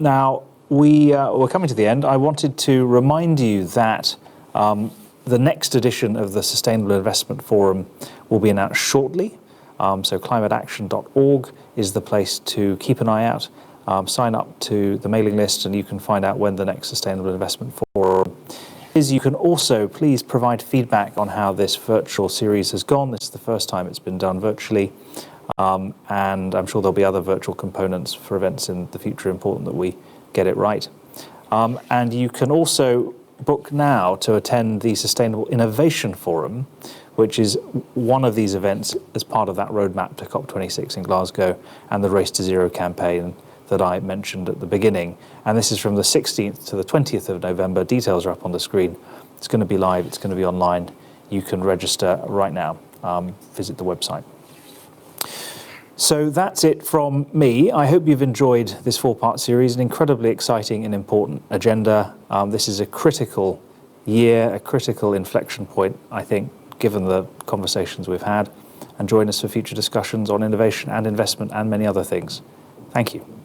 Now, we're coming to the end. I wanted to remind you that the next edition of the Sustainable Investment Forum will be announced shortly. So climateaction.org is the place to keep an eye out. Sign up to the mailing list and you can find out when the next Sustainable Investment Forum is. You can also please provide feedback on how this virtual series has gone. This is the first time it's been done virtually. And I'm sure there'll be other virtual components for events in the future. Important that we get it right. And you can also book now to attend the Sustainable Innovation Forum, which is one of these events as part of that roadmap to COP26 in Glasgow and the Race to Zero campaign that I mentioned at the beginning. And this is from the 16th to the 20th of November. Details are up on the screen. It's going to be live. It's going to be online. You can register right now. Visit the website. So that's it from me. I hope you've enjoyed this 4-part series, an incredibly exciting and important agenda. This is a critical year, a critical inflection point, I think, given the conversations we've had. And join us for future discussions on innovation and investment and many other things. Thank you.